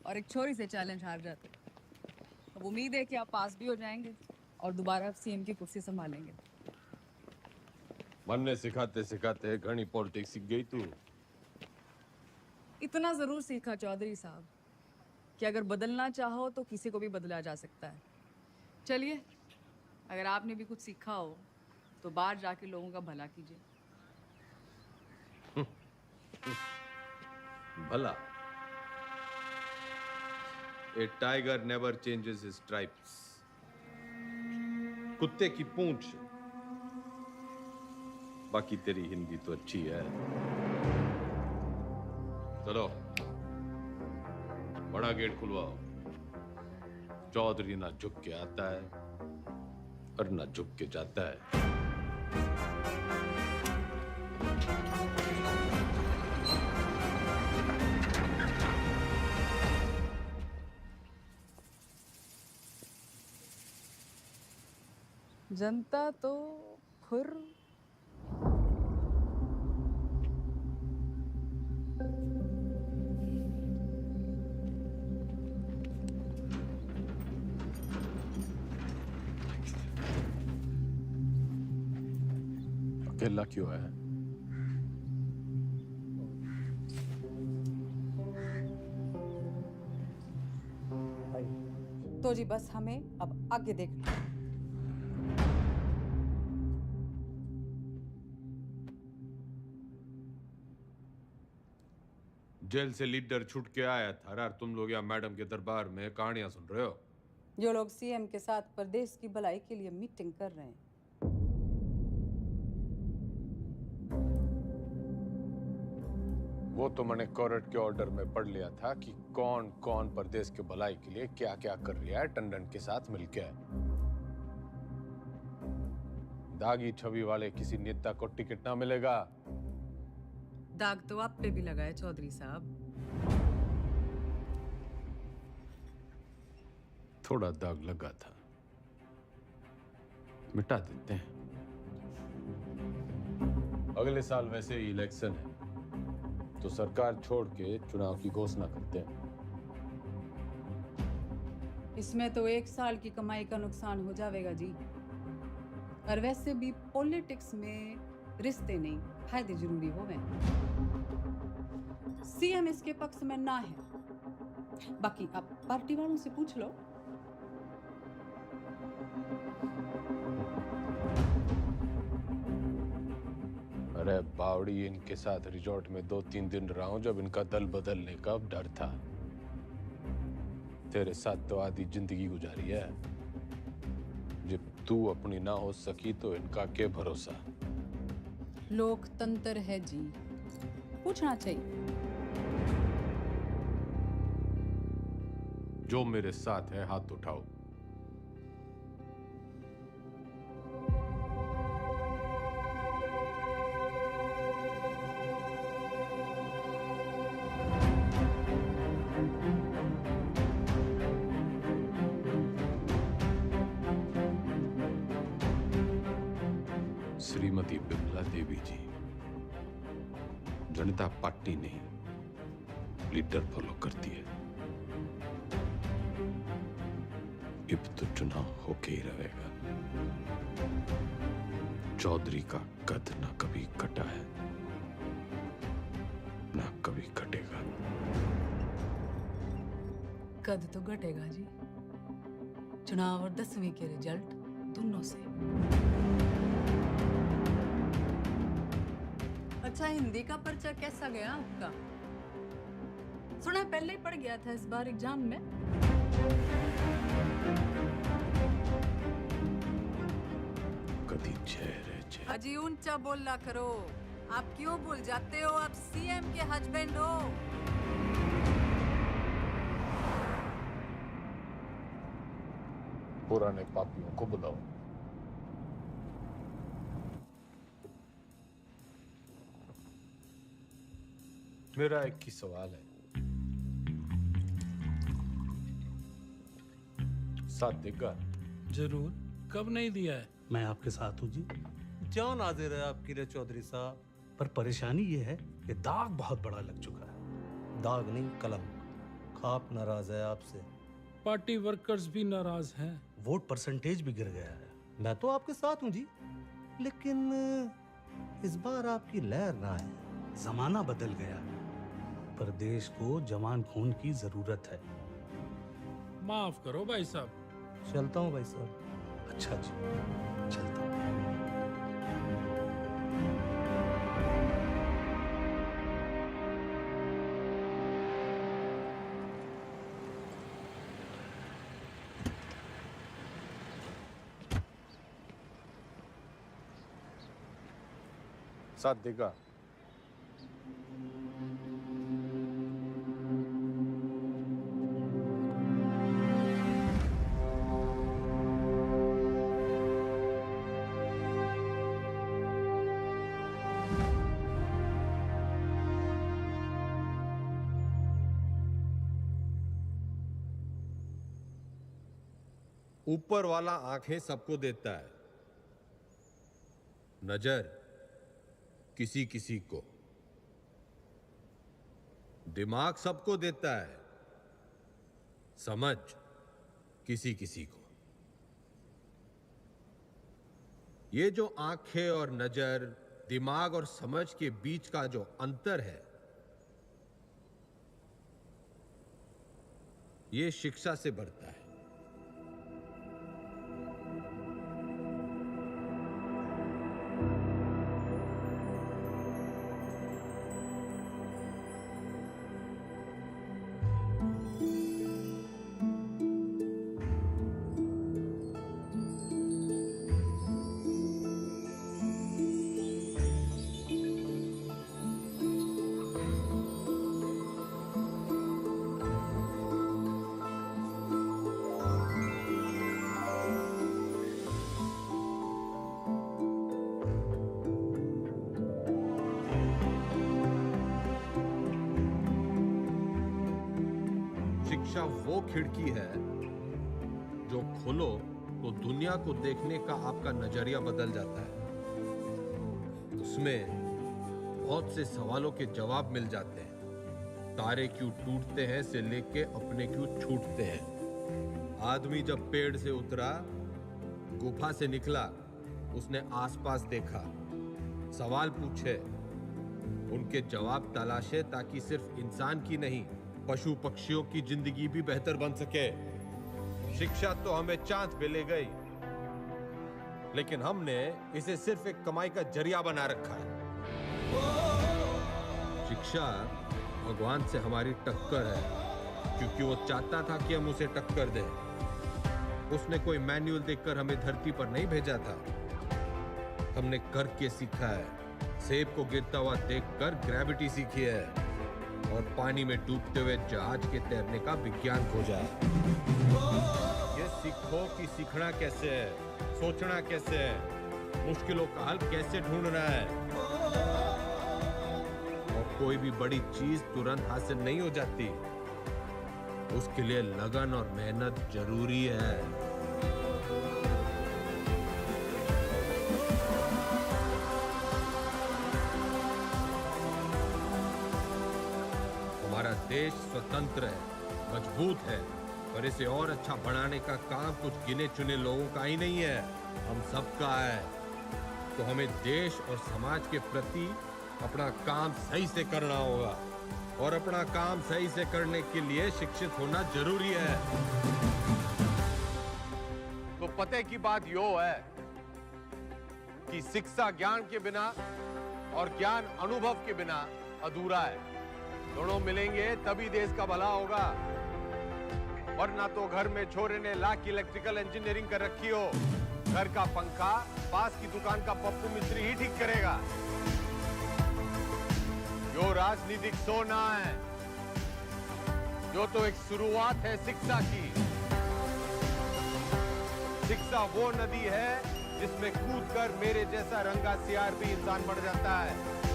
और एक छोरी से चैलेंज हार जाते। अब उम्मीद है कि आप पास भी हो जाएंगे और दोबारा सीएम की कुर्सी संभालेंगे। मन ने सिखाते सिखाते घनी पॉलिटिक्स सीख गई तू। इतना जरूर सीखा चौधरी साहब कि अगर बदलना चाहो तो किसी को भी बदला जा सकता है। चलिए, अगर आपने भी कुछ सीखा हो तो बाहर जाके लोगों का भला कीजिए। भला? A tiger never changes his stripes. कुत्ते की पूंछ। बाकी तेरी हिंदी तो अच्छी है। चलो बड़ा गेट खुलवाओ। चौधरी ना झुक के आता है और ना झुक के जाता है। जनता तो खुर। अकेला क्यों है? तो जी बस हमें अब आगे देखना। जेल से लीडर छूट के आया था और तुम लोग यहाँ मैडम के दरबार में कहानियां सुन रहे हो। जो लोग सीएम के साथ प्रदेश की भलाई के लिए मीटिंग कर रहे हैं। वो तो मैंने कोर्ट के ऑर्डर में पढ़ लिया था कि कौन कौन प्रदेश के भलाई के लिए क्या क्या कर रहा है टंडन के साथ मिलकर। दागी छवि वाले किसी नेता को टिकट ना मिलेगा। दाग तो आप पे भी लगा है चौधरी साहब। थोड़ा दाग लगा था, मिटा देते हैं। अगले साल वैसे ही इलेक्शन है तो सरकार छोड़ के चुनाव की घोषणा करते हैं। इसमें तो 1 साल की कमाई का नुकसान हो जाएगा जी। और वैसे भी पॉलिटिक्स में रिश्ते नहीं, फायदे जरूरी होवे। सीएम इसके पक्ष में ना है, बाकी आप पार्टी वालों से पूछ लो। अरे बावड़ी, इनके साथ रिजॉर्ट में 2-3 दिन रहा हूं जब इनका दल बदलने का डर था। तेरे साथ तो आधी जिंदगी गुजारी है। जब तू अपनी ना हो सकी तो इनका क्या भरोसा। लोकतंत्र है जी, पूछना चाहिए। जो मेरे साथ है हाथ उठाओ। श्रीमती बिमला देवी जी, जनता पार्टी नहीं लीडर फॉलो करती है। अब तो चुनाव होके ही रहेगा। चौधरी का कद ना कभी कटा है ना कभी कटेगा। कद तो घटेगा जी, चुनाव और 10वीं के रिजल्ट दोनों से। अच्छा, हिंदी का पर्चा कैसा गया आपका? सुना पहले ही पड़ गया था इस बार एग्जाम में। कदी चेहरे चेहरे। अजी ऊंचा बोलना करो। आप क्यों भूल जाते हो आप सीएम के हस्बैंड हो? पुराने पापियों को बुलाओ। मेरा एक ही सवाल है, साथ देगा? जरूर, कब नहीं दिया है? मैं आपके साथ हूँ जी। जान हाजिर है आपकी रे चौधरी साहब। पर परेशानी ये है कि दाग बहुत बड़ा लग चुका है। दाग नहीं, कलम। खाप नाराज है आपसे। पार्टी वर्कर्स भी नाराज हैं। वोट परसेंटेज भी गिर गया है। मैं तो आपके साथ हूँ जी, लेकिन इस बार आपकी लहर ना है। जमाना बदल गया है, पर देश को जवान खून की जरूरत है। माफ करो भाई साहब। चलता हूँ भाई साहब। अच्छा जी, चलता हूँ। साथ देगा? ऊपर वाला आंखें सबको देता है, नजर किसी किसी को, दिमाग सबको देता है, समझ किसी किसी को। ये जो आंखें और नजर, दिमाग और समझ के बीच का जो अंतर है, ये शिक्षा से बढ़ता है। शिक्षा वो खिड़की है जो खोलो तो दुनिया को देखने का आपका नजरिया बदल जाता है। उसमें बहुत से सवालों के जवाब मिल जाते हैं। तारे क्यों टूटते हैं से लेके अपने क्यों छूटते हैं। आदमी जब पेड़ से उतरा, गुफा से निकला, उसने आसपास देखा, सवाल पूछे, उनके जवाब तलाशे ताकि सिर्फ इंसान की नहीं, पशु पक्षियों की जिंदगी भी बेहतर बन सके। शिक्षा तो हमें चांद पे ले गई, लेकिन हमने इसे सिर्फ एक कमाई का जरिया बना रखा है। शिक्षा भगवान से हमारी टक्कर है, क्योंकि वो चाहता था कि हम उसे टक्कर दें। उसने कोई मैनुअल देखकर हमें धरती पर नहीं भेजा था, हमने करके सीखा है। सेब को गिरता हुआ देखकर ग्रेविटी सीखी है और पानी में डूबते हुए जहाज के तैरने का विज्ञान खोजा है। ये सीखो कि सीखना कैसे है, सोचना कैसे है, मुश्किलों का हल कैसे ढूंढना है। और कोई भी बड़ी चीज तुरंत हासिल नहीं हो जाती, उसके लिए लगन और मेहनत जरूरी है। हमारा देश स्वतंत्र है, मजबूत है, पर इसे और अच्छा बनाने का काम कुछ गिने चुने लोगों का ही नहीं है, हम सबका है। तो हमें देश और समाज के प्रति अपना काम सही से करना होगा, और अपना काम सही से करने के लिए शिक्षित होना जरूरी है। तो पते की बात यो है कि शिक्षा ज्ञान के बिना और ज्ञान अनुभव के बिना अधूरा है। दोनों मिलेंगे तभी देश का भला होगा, वरना तो घर में छोरे ने लाख की इलेक्ट्रिकल इंजीनियरिंग कर रखी हो, घर का पंखा पास की दुकान का पप्पू मिस्त्री ही ठीक करेगा। जो राजनीतिक सोना है, जो तो एक शुरुआत है शिक्षा की। शिक्षा वो नदी है जिसमें कूदकर मेरे जैसा रंगा सियार भी इंसान बढ़ जाता है।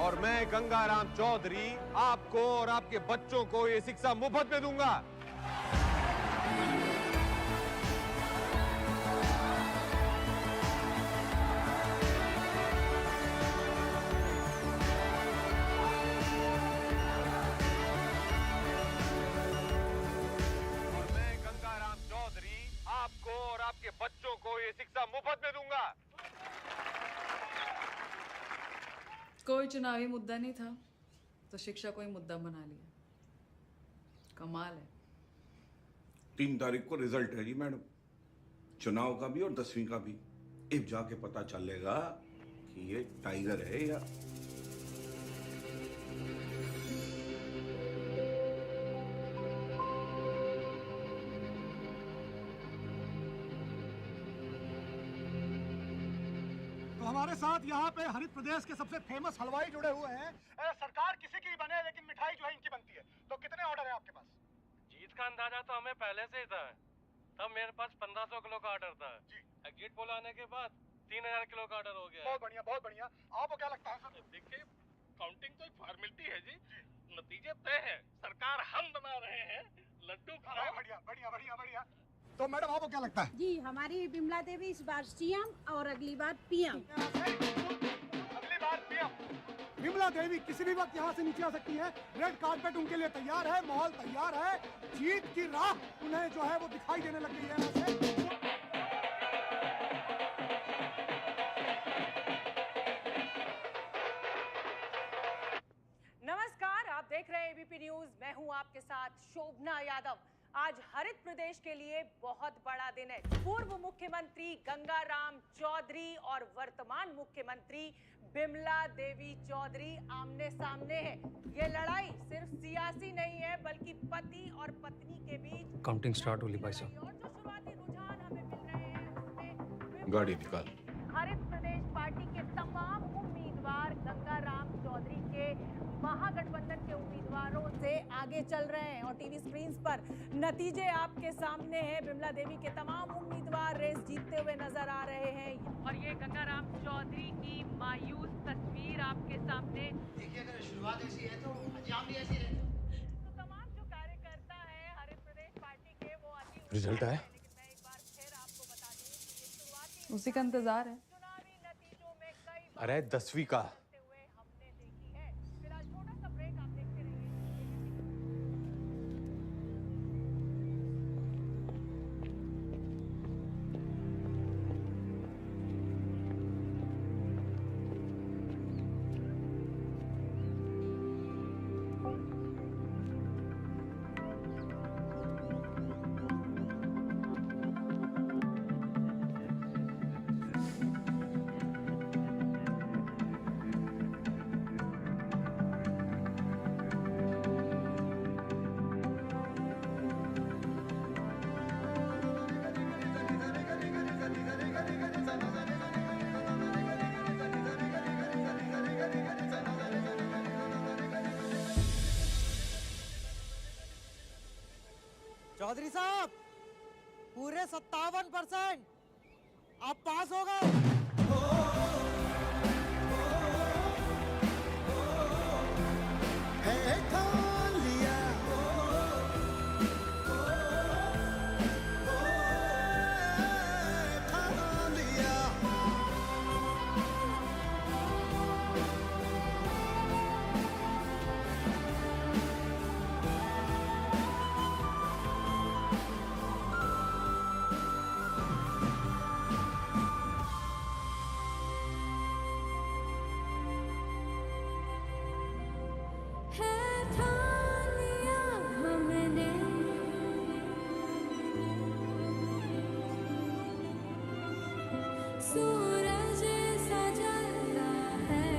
और मैं गंगाराम चौधरी आपको और आपके बच्चों को ये शिक्षा मुफ्त में दूंगा। और मैं गंगाराम चौधरी आपको और आपके बच्चों को ये शिक्षा मुफ्त में दूंगा। कोई चुनावी मुद्दा नहीं था तो शिक्षा को ही मुद्दा बना लिया। कमाल है। 3 तारीख को रिजल्ट है जी मैडम, चुनाव का भी और 10वीं का भी। अब जाके पता चलेगा कि ये टाइगर है या हमारे साथ यहाँ पे हरित प्रदेश के सबसे फेमस हलवाई जुड़े हुए हैं। सरकार किसी की बने लेकिन मिठाई जो है इनकी बनती है। तो कितने ऑर्डर है आपके पास? जीत का अंदाजा तो हमें पहले से ही था। तब मेरे पास 1500 किलो का ऑर्डर था जी। गेट पोल आने के बाद 3000 किलो का ऑर्डर हो गया। बहुत बढ़िया, बहुत बढ़िया। आपको क्या लगता है सर? देखिए, काउंटिंग तो एक फॉर्मेलिटी है जी, नतीजे तय है। सरकार हम बना रहे हैं, लड्डू खाओ। बढ़िया बढ़िया बढ़िया बढ़िया। तो मैडम आपको क्या लगता है? जी, हमारी बिमला देवी इस बार सीएम और अगली बार पीएम। अगली बार पीएम। बिमला देवी किसी भी वक्त यहाँ से नीचे आ सकती है। रेड कार्पेट उनके लिए तैयार है, माहौल तैयार है। जीत की राह उन्हें जो है वो दिखाई देने लग गई है यहाँ से। नमस्कार, आप देख रहे हैं एबीपी न्यूज। मैं हूं आपके साथ शोभना यादव। आज हरित प्रदेश के लिए बहुत बड़ा दिन है। पूर्व मुख्यमंत्री गंगाराम चौधरी और वर्तमान मुख्यमंत्री बिमला देवी चौधरी आमने सामने हैं। ये लड़ाई सिर्फ सियासी नहीं है, बल्कि पति और पत्नी के बीच। काउंटिंग स्टार्ट होली भाई साहब। और जो शुरुआती रुझान हमें मिल रहे हैं उसमें गाड़ी निकाल। हरित प्रदेश पार्टी के तमाम उम्मीदवार गंगाराम चौधरी के महागठबंधन के उम्मीदवारों से आगे चल रहे हैं और टीवी स्क्रीन पर नतीजे आपके सामने हैं। बिमला देवी के तमाम उम्मीदवार रेस जीतते हुए नजर आ रहे हैं और ये गंगाराम चौधरी की मायूस तस्वीर आपके सामने। देखिए, अगर शुरुआत ऐसी है तो अंजाम भी ऐसी है। तो तमाम जो रिजल्ट आया? उसी का इंतजार है। अरे 10वीं का। चौधरी साहब, पूरे 57% आप पास हो गए। सूरज सजता है,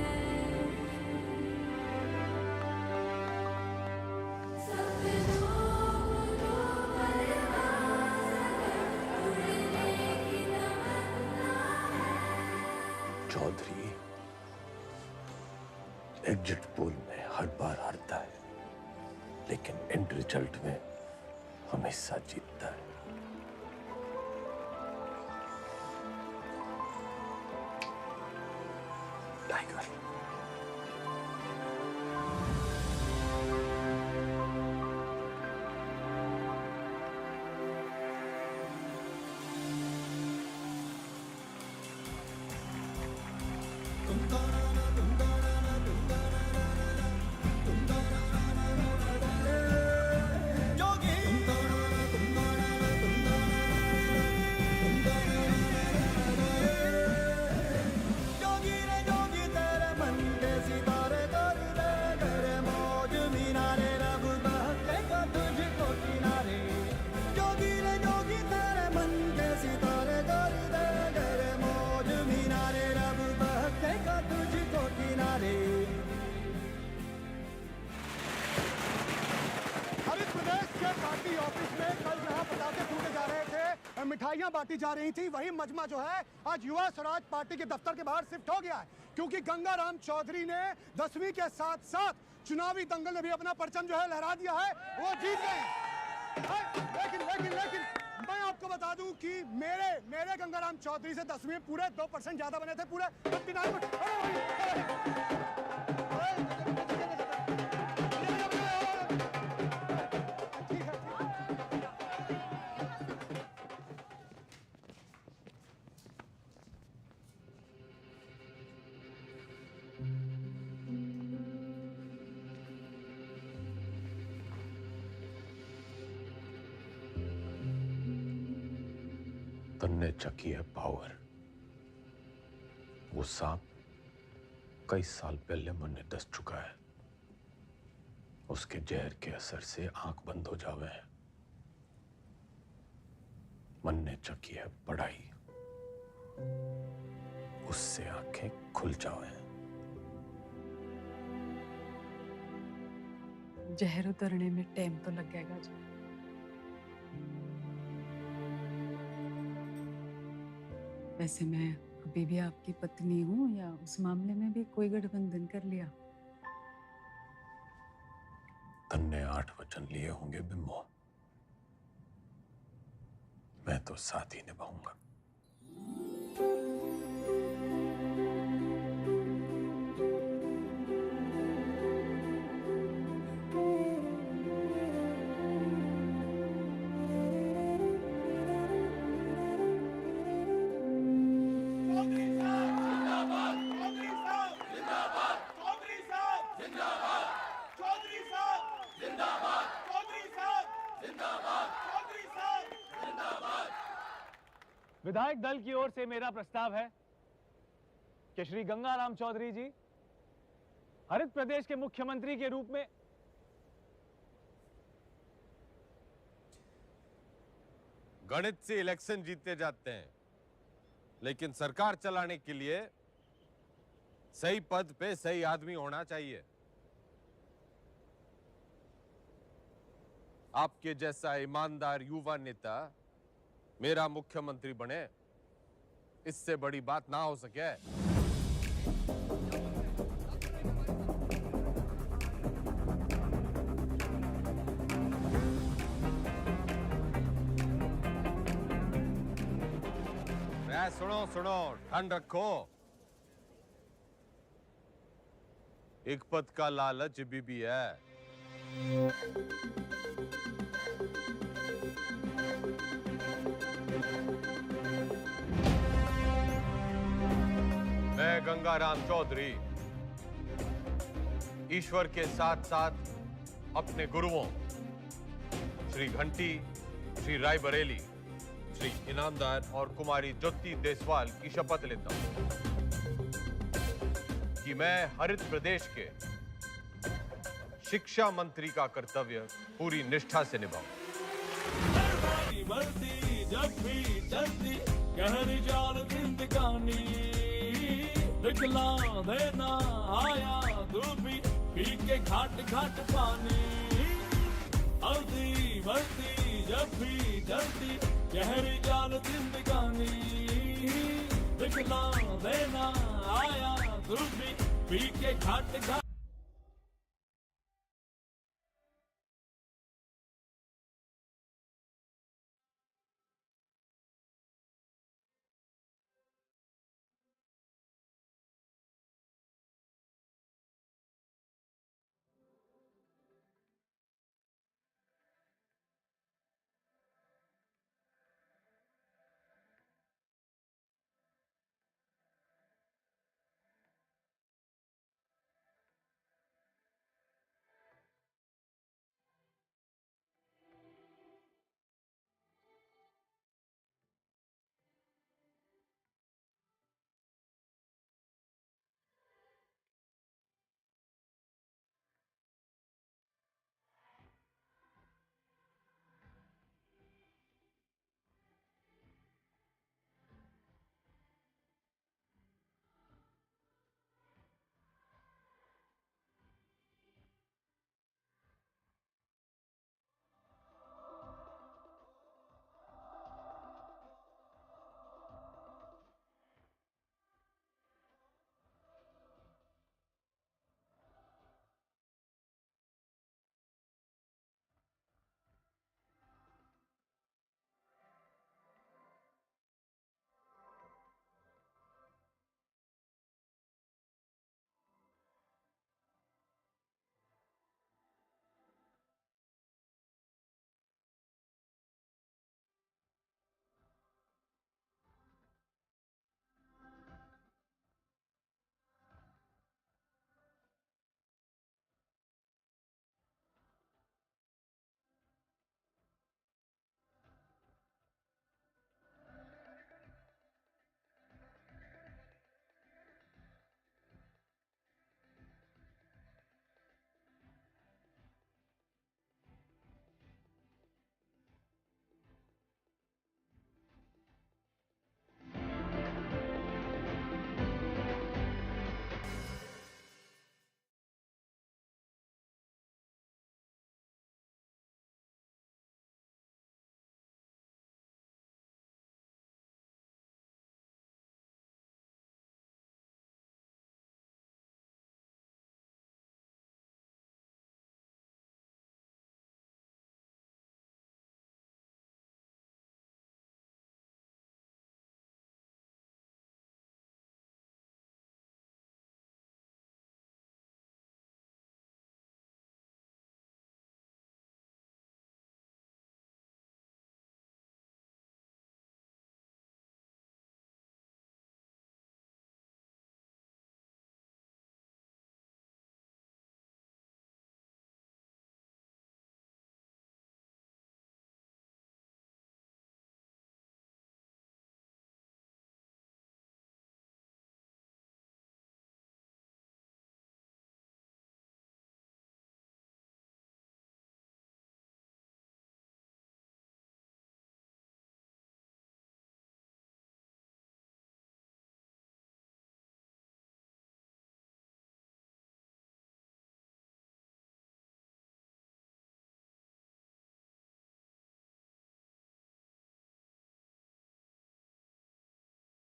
सपनों को उड़ने की तमन्ना है। चौधरी एग्जिट पोल में हर बार हारता है, लेकिन एंड रिजल्ट में हमेशा जीतता है। टाइगर। हरित प्रदेश के पार्टी ऑफिस में कल जहां पटाखे फूटे जा रहे थे, मिठाइयां बांटी जा रही थी, वही मजमा जो है आज युवा स्वराज पार्टी के दफ्तर के बाहर शिफ्ट हो गया है, क्योंकि गंगाराम चौधरी ने 10वीं के साथ साथ चुनावी दंगल में भी अपना परचम जो है लहरा दिया है, वो जीत गए। लेकिन मैं आपको बता दूं कि मेरे गंगाराम चौधरी से 10वीं में पूरे 2% ज्यादा बने थे, पूरे 59%। तन्ने चकी है पावर। वो सांप कई साल पहले मन दस चुका है। उसके जहर के असर से आंख बंद हो जावे हैं। मन ने चकी है पढ़ाई, उससे आंखें खुल जावे हैं। जहर उतरने में टाइम तो लगेगा जी। वैसे मैं अभी भी आपकी पत्नी हूँ, या उस मामले में भी कोई गठबंधन कर लिया? तन्ने 8 वचन लिए होंगे बिम्बो, मैं तो साथ ही निभाऊंगा। विधायक दल की ओर से मेरा प्रस्ताव है कि श्री गंगाराम चौधरी जी हरित प्रदेश के मुख्यमंत्री के रूप में गणित से इलेक्शन जीते जाते हैं, लेकिन सरकार चलाने के लिए सही पद पे सही आदमी होना चाहिए। आपके जैसा ईमानदार युवा नेता मेरा मुख्यमंत्री बने, इससे बड़ी बात ना हो सके। सुनो सुनो, ठंड रखो। एक पद का लालच भी है। मैं गंगाराम चौधरी ईश्वर के साथ साथ अपने गुरुओं श्री घंटी, श्री रायबरेली, श्री इनामदार और कुमारी ज्योति देसवाल की शपथ लेता हूं कि मैं हरित प्रदेश के शिक्षा मंत्री का कर्तव्य पूरी निष्ठा से निभाऊं। बढ़ती जब भी चलती गहरी जाल जिंदगानी दिखला देना आया धूपी पी के घाट घाट पानी हल्दी बढ़ती जब भी चलती गहरी जाल जिंदगानी दिखला देना आया धूपी पी के घाट घाट